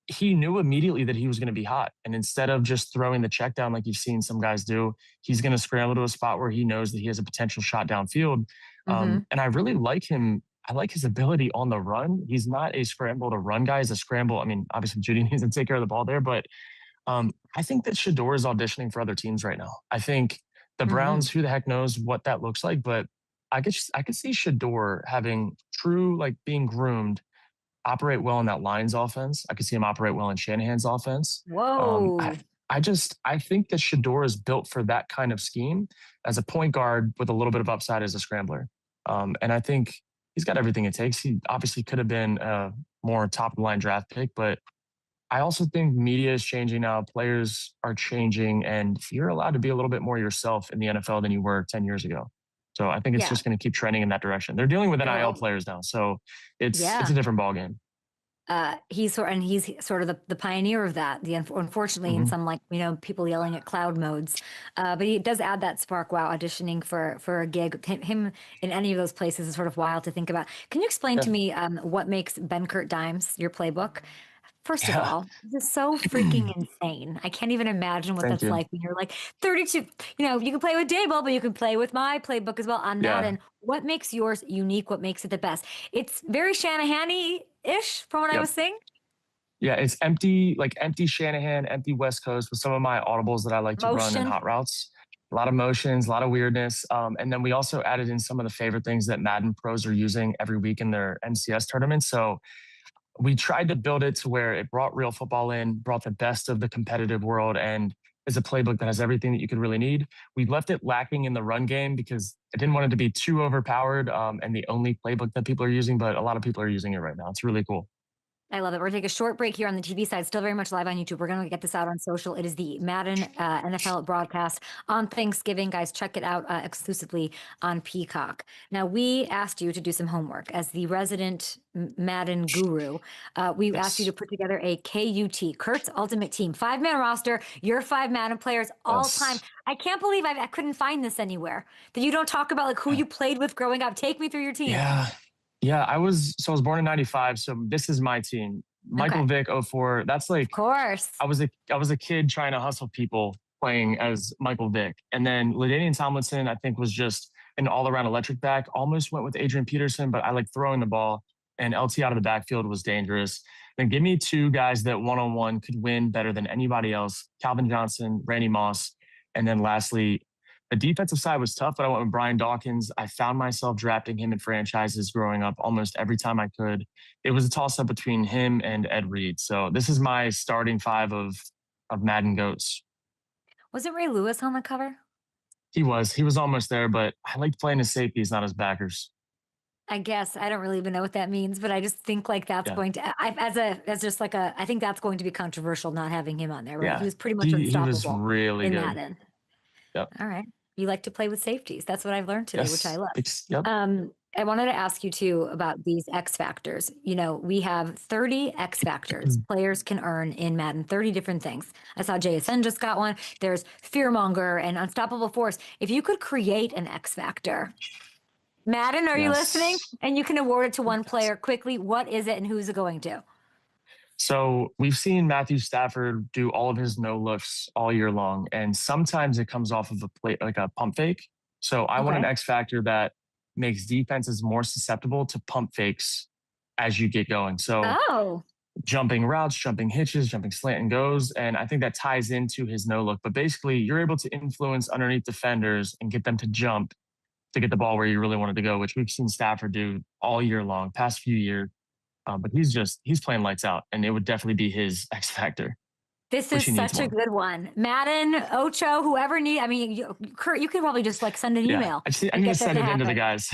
Speaker 5: he knew immediately that he was going to be hot. And instead of just throwing the check down like you've seen some guys do, he's going to scramble to a spot where he knows that he has a potential shot downfield. And I really like him, I like his ability on the run. He's not a scramble to run guy. He's a scramble. I mean, obviously Judy needs to take care of the ball there, but I think that Shador is auditioning for other teams right now. I think the Browns, who the heck knows what that looks like, but I could see Shador having true, like being groomed, operate well in that Lions offense. I could see him operate well in Shanahan's offense.
Speaker 1: Whoa.
Speaker 5: I think that Shador is built for that kind of scheme as a point guard with a little bit of upside as a scrambler. And I think he's got everything it takes. He obviously could have been a more top of the line draft pick, but I also think media is changing now. Players are changing, and you're allowed to be a little bit more yourself in the NFL than you were 10 years ago. So I think it's just going to keep trending in that direction. They're dealing with NIL players now, so it's a different ballgame.
Speaker 1: He's sort of the pioneer of that. Unfortunately, in some people yelling at cloud modes, but he does add that spark. Wow, auditioning for a gig, him in any of those places is sort of wild to think about. Can you explain to me what makes Benkert Dimes your playbook? First of all, this is so freaking insane. I can't even imagine what that's like when you're like 32. You can play with Dable, but you can play with my playbook as well on Madden. What makes yours unique? What makes it the best? It's very Shanahan-y-ish from what I was saying.
Speaker 5: Yeah, it's empty Shanahan, empty West Coast with some of my audibles that I like to run in hot routes. A lot of motions, a lot of weirdness. And then we also added in some of the favorite things that Madden pros are using every week in their MCS tournaments. So we tried to build it to where it brought real football in, brought the best of the competitive world, and is a playbook that has everything that you could really need. We left it lacking in the run game because I didn't want it to be too overpowered and the only playbook that people are using, but a lot of people are using it right now. It's really cool.
Speaker 1: I love it. We're going to take a short break here on the TV side, still very much live on YouTube. We're going to get this out on social. It is the Madden NFL broadcast on Thanksgiving. Guys, check it out exclusively on Peacock. Now, we asked you to do some homework as the resident Madden guru. We asked you to put together a KUT, Kurt's Ultimate Team, 5-man roster, your 5 Madden players all time. I can't believe I couldn't find this anywhere, that you don't talk about like who you played with growing up. Take me through your team.
Speaker 5: Yeah, I was born in 95, so this is my team. Michael Vick, 04. That's like,
Speaker 1: of course.
Speaker 5: I was a kid trying to hustle people playing as Michael Vick. And then LaDainian Tomlinson, I think, was just an all-around electric back. Almost went with Adrian Peterson, but I like throwing the ball, and LT out of the backfield was dangerous. Then give me 2 guys that one-on-one could win better than anybody else, Calvin Johnson, Randy Moss, and then lastly, the defensive side was tough, but I went with Brian Dawkins. I found myself drafting him in franchises growing up almost every time I could. It was a toss-up between him and Ed Reed. So this is my starting 5 of Madden GOATs.
Speaker 1: Was it Ray Lewis on the cover?
Speaker 5: He was almost there, but I liked playing his safeties, not his backers.
Speaker 1: I guess I don't really even know what that means, but I just think like that's going to, I think that's going to be controversial not having him on there, right?
Speaker 5: Yeah.
Speaker 1: He was pretty much unstoppable.
Speaker 5: He was really
Speaker 1: in
Speaker 5: good.
Speaker 1: Madden.
Speaker 5: Yep.
Speaker 1: All right. You like to play with safeties. That's what I've learned today, which I love.
Speaker 5: Yep.
Speaker 1: I wanted to ask you too about these X factors. We have 30 X factors players can earn in Madden, 30 different things. I saw JSN just got one. There's Fearmonger and Unstoppable Force. If you could create an X factor, Madden, are you listening? And you can award it to one player quickly. What is it and who's it going to?
Speaker 5: So we've seen Matthew Stafford do all of his no looks all year long, and sometimes it comes off of a play, like a pump fake. So I want an X factor that makes defenses more susceptible to pump fakes as you get going. So jumping routes, jumping hitches, jumping slant and goes, and I think that ties into his no look. But basically, you're able to influence underneath defenders and get them to jump to get the ball where you really wanted to go, which we've seen Stafford do all year long, past few years. But he's playing lights out, and it would definitely be his X factor.
Speaker 1: This is such a good one. Madden, Ocho, whoever Kurt, you could probably just like send an email.
Speaker 5: I'm going to send it into the guys.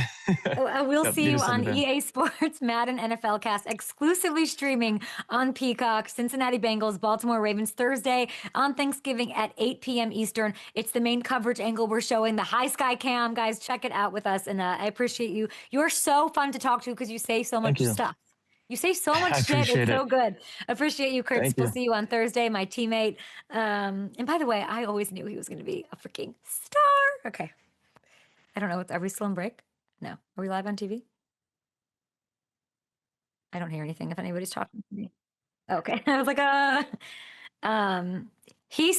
Speaker 1: We'll see you on EA Sports Madden NFL Cast, exclusively streaming on Peacock. Cincinnati Bengals, Baltimore Ravens, Thursday on Thanksgiving at 8 p.m. Eastern. It's the main coverage angle we're showing, the high sky cam. Guys, check it out with us, and I appreciate you. You're so fun to talk to because you say so much stuff. You say so much shit. It's so good. Appreciate you, Kurt. We'll see you on Thursday, my teammate. And by the way, I always knew he was going to be a freaking star. Okay. I don't know. Are we still on break? No. Are we live on TV? I don't hear anything if anybody's talking to me. Okay. I was like, he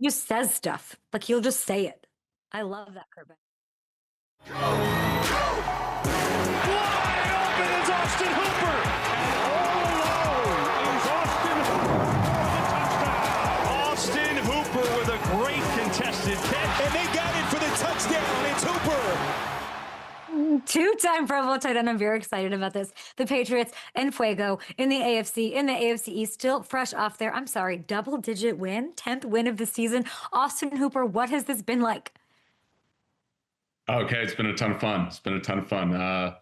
Speaker 1: just says stuff. Like he'll just say it. I love that, Kurt.
Speaker 4: Wide open! Austin Hooper. And all alone is Austin Hooper for the touchdown. Austin Hooper with a great contested catch. And they got it for the touchdown. It's Hooper.
Speaker 1: Two-time Pro Bowl tight end. I'm very excited about this. The Patriots and Fuego in the AFC East, still fresh off their, I'm sorry, double-digit win, 10th win of the season. Austin Hooper, what has this been like?
Speaker 6: Okay, it's been a ton of fun. It's been a ton of fun.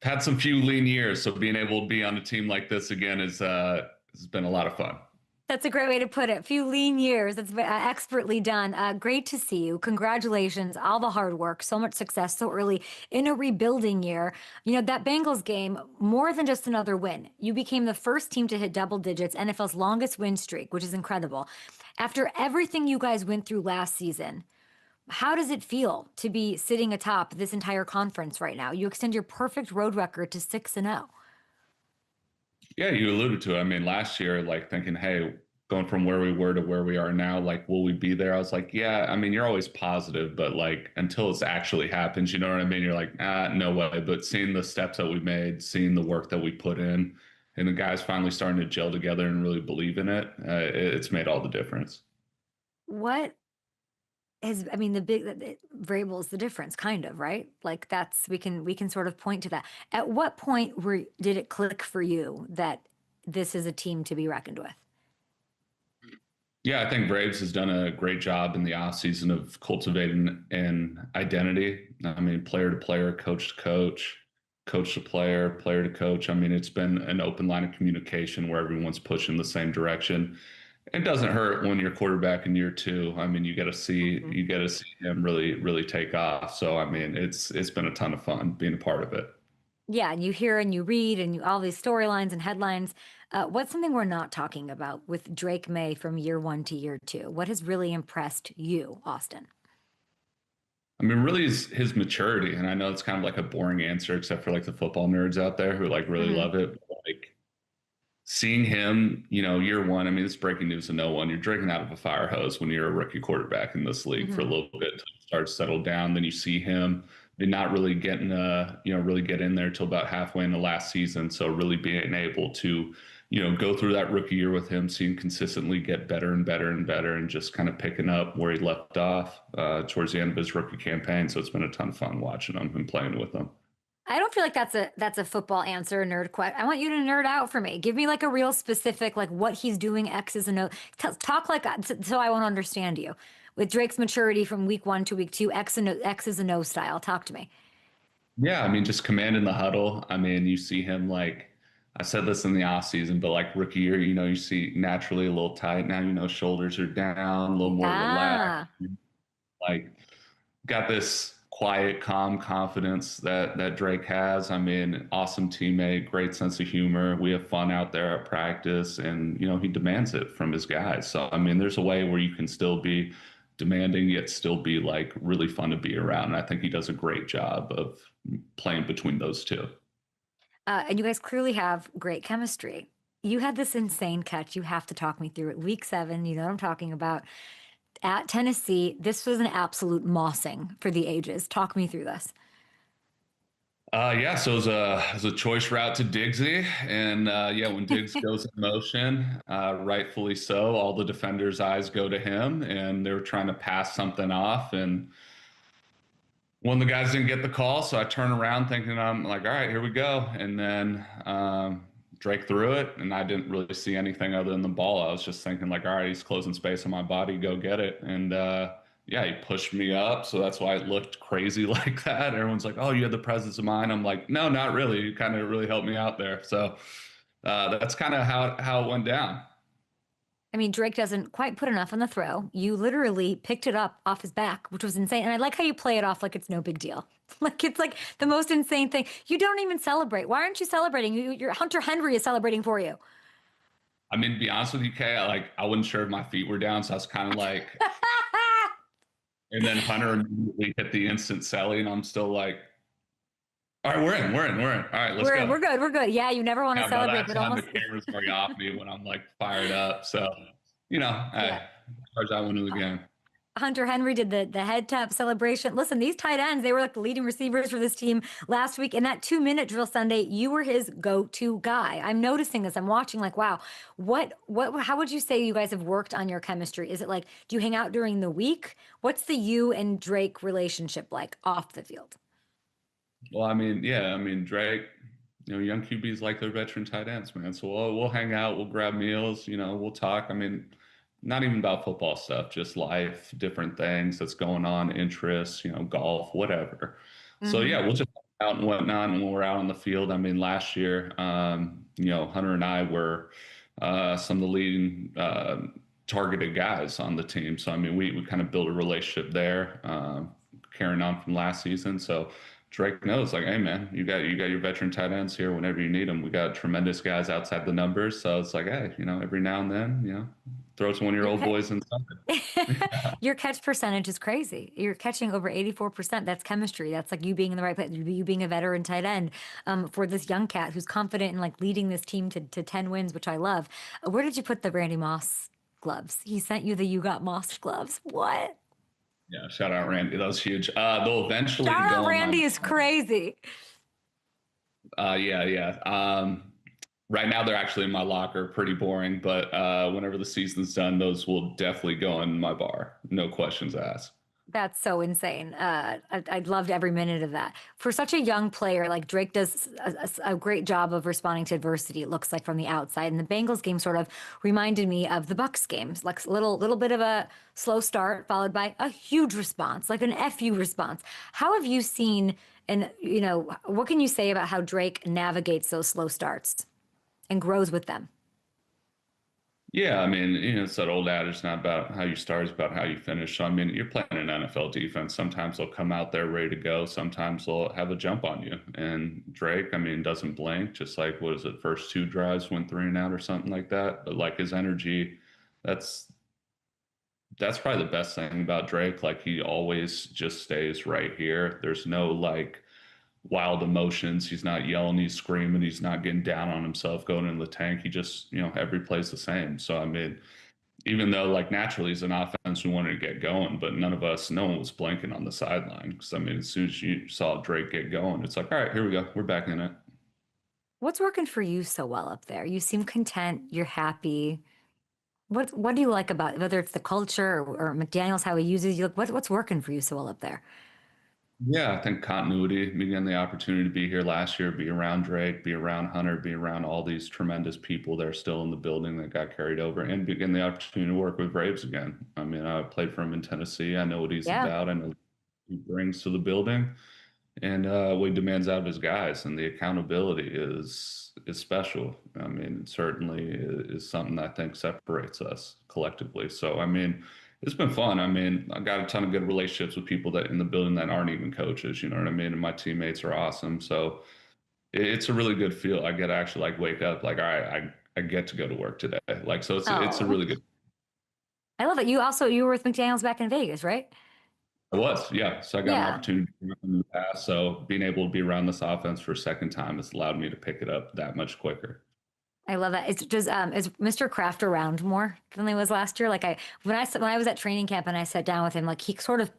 Speaker 6: Had some few lean years, so being able to be on a team like this again has been a lot of fun.
Speaker 1: That's a great way to put it. Few lean years. That's expertly done. Great to see you. Congratulations. All the hard work, so much success so early in a rebuilding year. You know, that Bengals game, more than just another win. You became the first team to hit double digits, NFL's longest win streak, which is incredible. After everything you guys went through last season, how does it feel to be sitting atop this entire conference right now? You extend your perfect road record to 6-0.
Speaker 6: Yeah, you alluded to it. I mean, last year, like thinking, hey, going from where we were to where we are now, like, will we be there? I was like, yeah, I mean, you're always positive, but like until it's actually happens, you know what I mean? You're like, no way. But seeing the steps that we made, seeing the work that we put in, and the guys finally starting to gel together and really believe in it, it's made all the difference.
Speaker 1: What is, I mean, the big variable is the difference, kind of, right? Like that's, we can sort of point to that. At what point did it click for you that this is a team to be reckoned with?
Speaker 6: Yeah, I think Braves has done a great job in the offseason of cultivating an identity. I mean, player to player, coach to coach, coach to player, player to coach. I mean, it's been an open line of communication where everyone's pushing the same direction. It doesn't hurt when you're quarterback in year two. I mean, you got to see him really take off. So I mean, it's been a ton of fun being a part of it.
Speaker 1: Yeah, and you hear and you read and all these storylines and headlines. What's something we're not talking about with Drake May from year one to year two? What has really impressed you, Austin?
Speaker 6: I mean, really his maturity. And I know it's kind of like a boring answer, except for like the football nerds out there who like really love it. But, like seeing him, you know, year one, I mean, it's breaking news to no one. You're drinking out of a fire hose when you're a rookie quarterback in this league for a little bit until you start to settle down. Then you see him not really getting, really get in there till about halfway in the last season. So really being able to, go through that rookie year with him, seeing consistently get better and better and better, and just kind of picking up where he left off towards the end of his rookie campaign. So it's been a ton of fun watching him and playing with him.
Speaker 1: I don't feel like that's a football answer, nerd question. I want you to nerd out for me. Give me like a real specific, like what he's doing, X's and O's. Talk like so I won't understand you. With Drake's maturity from week one to week two, X's and O's style. Talk to me.
Speaker 6: Yeah, I mean, just commanding the huddle. I mean, you see him like, I said this in the off season, but like rookie year, you see naturally a little tight. Now, shoulders are down, a little more relaxed. Like, got this quiet, calm confidence that Drake has. I mean, awesome teammate, great sense of humor. We have fun out there at practice, and he demands it from his guys. So I mean, there's a way where you can still be demanding yet still be like really fun to be around. And I think he does a great job of playing between those two.
Speaker 1: And you guys clearly have great chemistry. You had this insane catch. You have to talk me through it. Week 7, you know what I'm talking about. At Tennessee, this was an absolute mossing for the ages. Talk me through this.
Speaker 6: So it was a choice route to Diggsy. And when Diggs goes in motion, rightfully so, all the defenders' eyes go to him, and they were trying to pass something off. And one of the guys didn't get the call, so I turn around thinking, I'm like, all right, here we go. And then Drake threw it, and I didn't really see anything other than the ball. I was just thinking like, all right, he's closing space on my body, go get it. And he pushed me up, so that's why it looked crazy like that. Everyone's like, oh, you had the presence of mind. I'm like, no, not really. You kind of really helped me out there. So that's kind of how it went down.
Speaker 1: I mean, Drake doesn't quite put enough on the throw. You literally picked it up off his back, which was insane. And I like how you play it off like it's no big deal. Like it's like the most insane thing. You don't even celebrate. Why aren't you celebrating? Your Hunter Henry is celebrating for you.
Speaker 6: I mean, to be honest with you, Kay, I wasn't sure if my feet were down, so I was kind of like, and then Hunter immediately hit the instant celly, and I'm still like, all right, we're in. All right, let's go.
Speaker 1: We're good. Yeah, you never want to celebrate, but almost
Speaker 6: the camera's very off me when I'm like fired up. So, as far as I went to the game.
Speaker 1: Hunter Henry did the head tap celebration. Listen, these tight ends, they were like the leading receivers for this team last week. In that 2-minute drill Sunday, you were his go-to guy. I'm noticing this. I'm watching like, wow, how would you say you guys have worked on your chemistry? Is it like, do you hang out during the week? What's the you and Drake relationship like off the field?
Speaker 6: Well, I mean, yeah, I mean, Drake, young QBs like their veteran tight ends, man. So we'll hang out, we'll grab meals, we'll talk. I mean, not even about football stuff, just life, different things that's going on, interests, golf, whatever. So yeah, we'll just hang out and whatnot. And when we're out on the field, I mean, last year, Hunter and I were some of the leading targeted guys on the team. So I mean, we kind of built a relationship there, carrying on from last season. So Drake knows, like, hey man, you got your veteran tight ends here whenever you need them. We got tremendous guys outside the numbers, so it's like, hey, every now and then, throw to one of your old boys in something.
Speaker 1: Your catch percentage is crazy. You're catching over 84%. That's chemistry. That's like you being in the right place, you being a veteran tight end for this young cat who's confident in like leading this team to 10 wins, which I love. Where did you put the Randy Moss gloves? He sent you the You Got Moss gloves. What?
Speaker 6: Yeah, shout out Randy. That was huge. They'll eventually
Speaker 1: shout
Speaker 6: go
Speaker 1: out Randy is crazy.
Speaker 6: Yeah. Right now they're actually in my locker, pretty boring. But whenever the season's done, those will definitely go in my bar. No questions asked.
Speaker 1: That's so insane. I loved every minute of that. For such a young player, like Drake does a great job of responding to adversity, it looks like from the outside. And the Bengals game sort of reminded me of the Bucs games, like a little bit of a slow start followed by a huge response, like an FU response. How have you seen, and what can you say about how Drake navigates those slow starts and grows with them?
Speaker 6: Yeah, I mean, it's that old adage, it's not about how you start, it's about how you finish. So, I mean, you're playing an NFL defense. Sometimes they'll come out there ready to go. Sometimes they'll have a jump on you. And Drake, I mean, doesn't blink, just like, what is it, first 2 drives went 3 and out or something like that. But like his energy, that's probably the best thing about Drake. Like, he always just stays right here. There's no like wild emotions. He's not yelling, he's screaming, he's not getting down on himself going in the tank. He just, every play's the same. So I mean, even though like naturally as an offense we wanted to get going, but no one was blinking on the sideline. Because I mean, as soon as you saw Drake get going, it's like, all right, here we go, we're back in it.
Speaker 1: What's working for you so well up there? You seem content, you're happy. What do you like about it? Whether it's the culture or McDaniels, how he uses you? What's working for you so well up there?
Speaker 6: Yeah, I think continuity, getting the opportunity to be here last year, be around Drake, be around Hunter, be around all these tremendous people that are still in the building that got carried over, and begin the opportunity to work with Braves again. I mean, I played for him in Tennessee. I know what he's about. I know what he brings to the building, and what he demands out of his guys. And the accountability is special. I mean, it certainly is something that I think separates us collectively. So, I mean, it's been fun. I mean, I got a ton of good relationships with people that in the building that aren't even coaches, you know what I mean? And my teammates are awesome. So it's a really good feel. I get to actually like wake up like, all right, I get to go to work today. Like, so it's a really good.
Speaker 1: I love it. You were with McDaniels back in Vegas, right?
Speaker 6: I was, yeah. So I got an opportunity in the past. So being able to be around this offense for a second time has allowed me to pick it up that much quicker.
Speaker 1: I love that. Is Mr. Kraft around more than he was last year? Like when I was at training camp and I sat down with him, like he sort of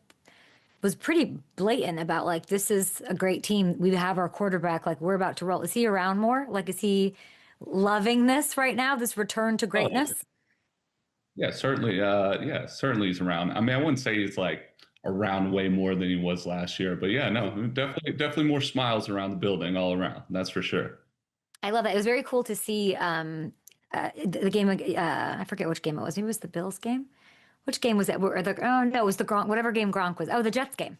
Speaker 1: was pretty blatant about like, this is a great team. We have our quarterback, like we're about to roll. Is he around more? Like, is he loving this right now, this return to greatness?
Speaker 6: Yeah, certainly. Certainly he's around. I mean, I wouldn't say he's like around way more than he was last year, but yeah, no, definitely more smiles around the building all around. That's for sure.
Speaker 1: I love that. It was very cool to see the game. I forget which game it was. Maybe it was the Bills game. Which game was it? No, it was the Gronk, whatever game Gronk was. Oh, the Jets game,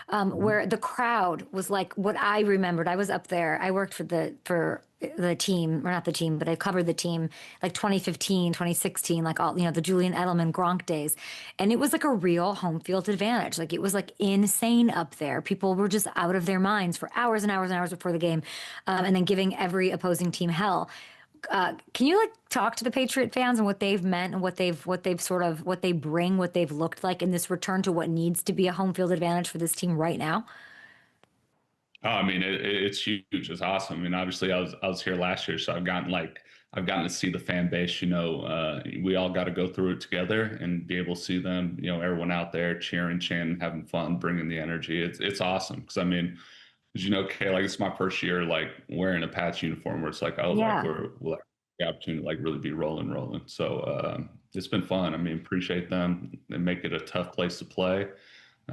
Speaker 1: where the crowd was like what I remembered. I was up there. I worked for the team, or not the team, but I covered the team like 2015, 2016, like all, the Julian Edelman Gronk days. And it was like a real home field advantage. Like it was like insane up there. People were just out of their minds for hours and hours and hours before the game. And then giving every opposing team hell. Can you like talk to the Patriot fans and what they've meant and what they bring, what they've looked like in this return to what needs to be a home field advantage for this team right now?
Speaker 6: Oh, I mean, it's huge. It's awesome. I mean, obviously I was here last year, so I've gotten like I've gotten to see the fan base, we all got to go through it together and be able to see them, everyone out there cheering, chanting, having fun, bringing the energy. It's awesome. Cause I mean, as you know, Kay, like it's my first year, like wearing a Pats uniform where it's like, oh, like
Speaker 1: Yeah.
Speaker 6: we're like the opportunity to like really be rolling. So it's been fun. I mean, appreciate them. They make it a tough place to play.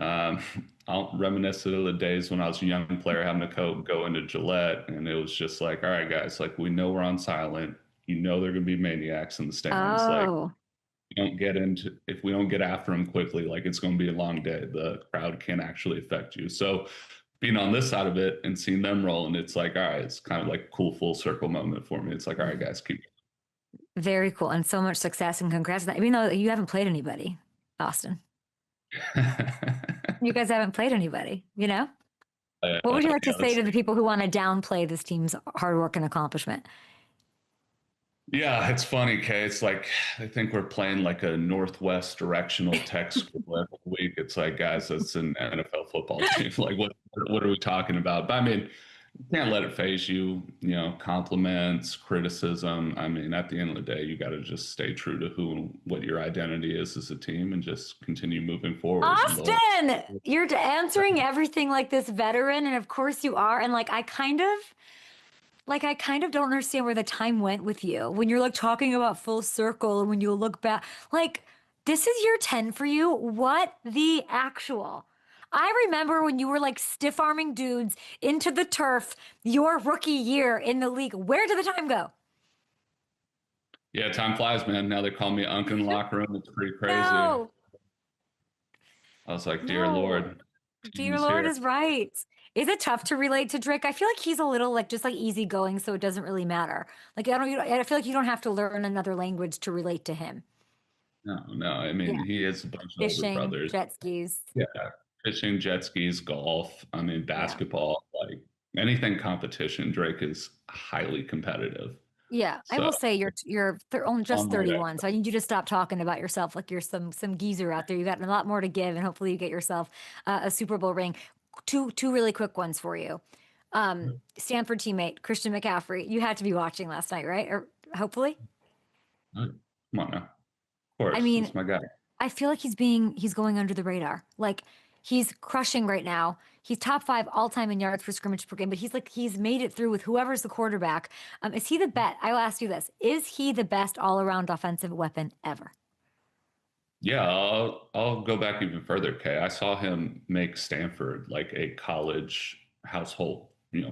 Speaker 6: Um, I'll reminisce of the days when I was a young player having to go into Gillette, and it was just like, all right, guys, like we know we're on silent. They're going to be maniacs in the stands. Like,
Speaker 1: Oh,
Speaker 6: if we don't get after them quickly, like it's going to be a long day. The crowd can actually affect you. So being on this side of it and seeing them roll, and it's like, all right, it's kind of like a cool full circle moment for me. It's like, all right, guys, keep
Speaker 1: very cool. And so much success and congrats on that. Even though you haven't played anybody, Austin. You guys haven't played anybody, What would you like to say to the people who want to downplay this team's hard work and accomplishment?
Speaker 6: Yeah, it's funny, Kay. It's like I think we're playing like a Northwest directional tech school every week. It's like, guys, that's an NFL football team. Like, what are we talking about? But I mean, you can't let it phase you. Compliments, criticism. I mean, at the end of the day, you got to just stay true to what your identity is as a team, and just continue moving forward.
Speaker 1: Austin, you're answering everything like this veteran, and of course you are. And I kind of don't understand where the time went with you when you're like talking about full circle and when you look back. Like, this is year 10 for you. What the actual? I remember when you were like stiff arming dudes into the turf your rookie year in the league. Where did the time go?
Speaker 6: Yeah, time flies, man. Now they call me Unc in the locker room. It's pretty crazy.
Speaker 1: No.
Speaker 6: I was like, dear Lord.
Speaker 1: Dear Lord is right. Is it tough to relate to Drake? I feel like he's a little just easygoing, so it doesn't really matter. Like I feel like you don't have to learn another language to relate to him.
Speaker 6: No. I mean, He has a bunch of
Speaker 1: Fishing,
Speaker 6: older brothers.
Speaker 1: jet skis.
Speaker 6: Yeah, fishing, jet skis, golf. I mean, basketball. Like anything competition, Drake is highly competitive.
Speaker 1: Yeah, I will say you're only just 31, so I need you to stop talking about yourself like you're some geezer out there. You got a lot more to give, and hopefully you get yourself a Super Bowl ring. Two really quick ones for you. Stanford teammate Christian McCaffrey. You had to be watching last night, right? Or hopefully.
Speaker 6: Come on now. Of course.
Speaker 1: I mean,
Speaker 6: that's my guy.
Speaker 1: I feel like he's going under the radar. Like he's crushing right now. He's top 5 all time in yards per scrimmage per game, but he's made it through with whoever's the quarterback. Is he the best? I will ask you this: is he the best all around offensive weapon ever?
Speaker 6: Yeah, I'll go back even further, Kay. I saw him make Stanford like a college household,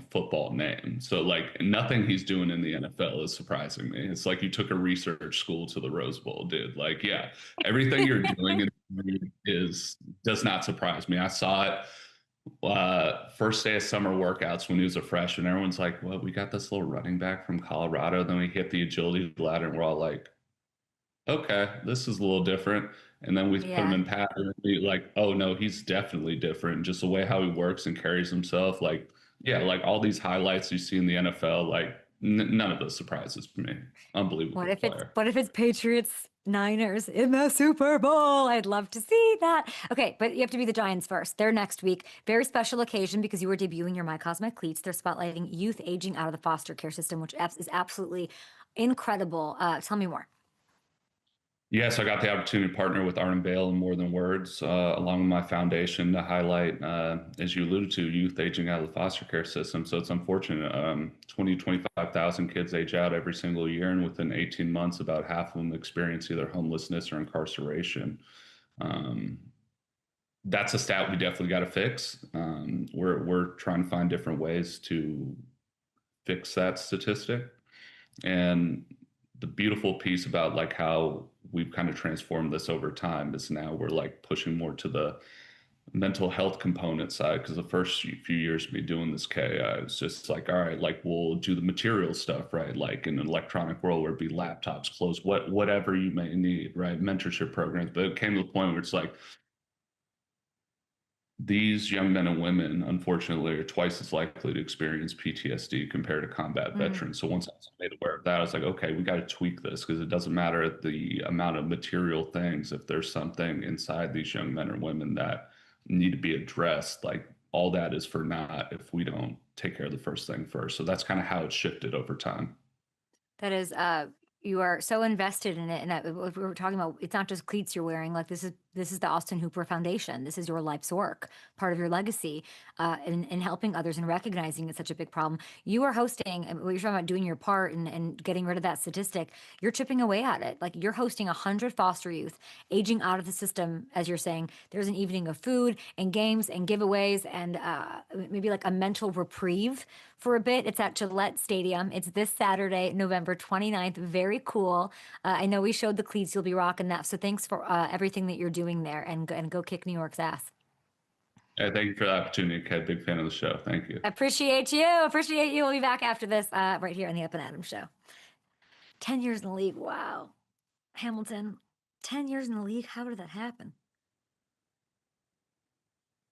Speaker 6: football name. So like nothing he's doing in the NFL is surprising me. It's like you took a research school to the Rose Bowl, dude. Like, yeah, everything you're doing in the league does not surprise me. I saw it first day of summer workouts when he was a freshman. Everyone's like, well, we got this little running back from Colorado. Then we hit the agility ladder and we're all like, okay, this is a little different. And then we put him in pattern and be like, oh no, he's definitely different. Just the way how he works and carries himself. Like, yeah, like all these highlights you see in the NFL, like none of those surprises me. Unbelievable.
Speaker 1: What if it's Patriots Niners in the Super Bowl? I'd love to see that. Okay, but you have to be the Giants first. They're next week. Very special occasion because you were debuting your My Cosmic Cleats. They're spotlighting youth aging out of the foster care system, which is absolutely incredible. Tell me more.
Speaker 6: Yes, I got the opportunity to partner with Arden Bale and More Than Words, along with my foundation to highlight, as you alluded to, youth aging out of the foster care system. So it's unfortunate. 20, 25,000 kids age out every single year, and within 18 months, about half of them experience either homelessness or incarceration. That's a stat we definitely got to fix. We're trying to find different ways to fix that statistic. And the beautiful piece about like how we've kind of transformed this over time is now we're like pushing more to the mental health component side. Because the first few years of me doing this, Kay, I was just like, all right, like we'll do the material stuff, right? Like in an electronic world where it'd be laptops, clothes, whatever you may need, right? Mentorship programs. But it came to the point where it's like, these young men and women, unfortunately, are twice as likely to experience PTSD compared to combat veterans. So once I was made aware of that, I was like, okay, we got to tweak this because it doesn't matter the amount of material things. If there's something inside these young men or women that need to be addressed, like all that is for naught if we don't take care of the first thing first. So that's kind of how it shifted over time.
Speaker 1: That is, you are so invested in it. And we were talking about, it's not just cleats you're wearing. Like this is the Austin Hooper Foundation. This is your life's work, part of your legacy, in helping others and recognizing it's such a big problem. You are hosting, and what you're talking about doing your part and getting rid of that statistic. You're chipping away at it. Like you're hosting 100 foster youth aging out of the system, as you're saying. There's an evening of food and games and giveaways and maybe like a mental reprieve for a bit. It's at Gillette Stadium. It's this Saturday, November 29th. Very cool. I know we showed the cleats. You'll be rocking that. So thanks for everything that you're doing there, and go kick New York's ass.
Speaker 6: Thank you for the opportunity, Kat. Big fan of the show. Thank you.
Speaker 1: Appreciate you. We'll be back after this right here on the Up and Adams Show. 10 years in the league. Wow. Hamilton, 10 years in the league. How did that happen?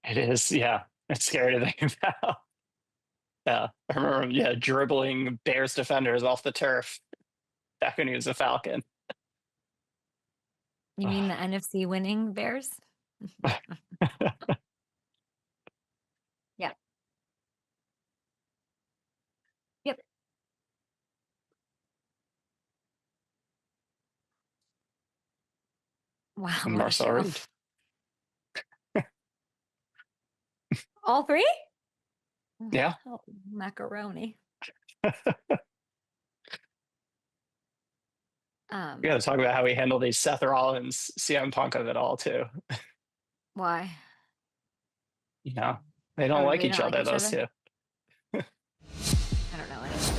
Speaker 2: It is, yeah. It's scary to think about. Yeah, I remember, dribbling Bears defenders off the turf back when he was a Falcon.
Speaker 1: You mean the NFC winning Bears? Yep. Yep. Wow.
Speaker 2: And
Speaker 1: what a
Speaker 2: Marcel
Speaker 1: show.
Speaker 2: Reed.
Speaker 1: All three?
Speaker 2: Yeah.
Speaker 1: Oh, macaroni.
Speaker 2: We got to talk about how we handle these Seth Rollins, CM Punk of it all, too.
Speaker 1: Why?
Speaker 2: You know, they don't like each other, those two.
Speaker 1: I don't know anything.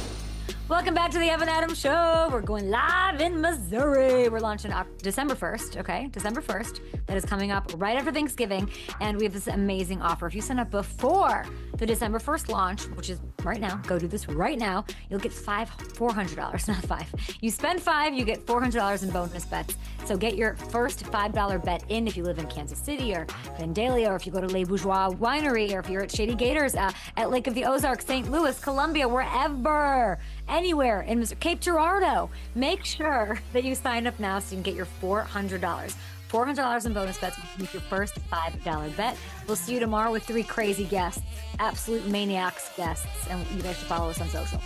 Speaker 1: Welcome back to the Evan Adams Show. We're going live in Missouri. We're launching December 1st, okay? December 1st. That is coming up right after Thanksgiving. And we have this amazing offer. If you sign up before the December 1st launch, which is right now, go do this right now, you'll get $400, not $5. You spend $5, you get $400 in bonus bets. So get your first $5 bet in if you live in Kansas City or Vandalia, or if you go to Les Bourgeois Winery, or if you're at Shady Gators at Lake of the Ozarks, St. Louis, Columbia, wherever, anywhere in Missouri, Cape Girardeau. Make sure that you sign up now so you can get your $400. $400 in bonus bets with your first $5 bet. We'll see you tomorrow with 3 crazy guests, absolute maniacs guests, and you guys should follow us on social.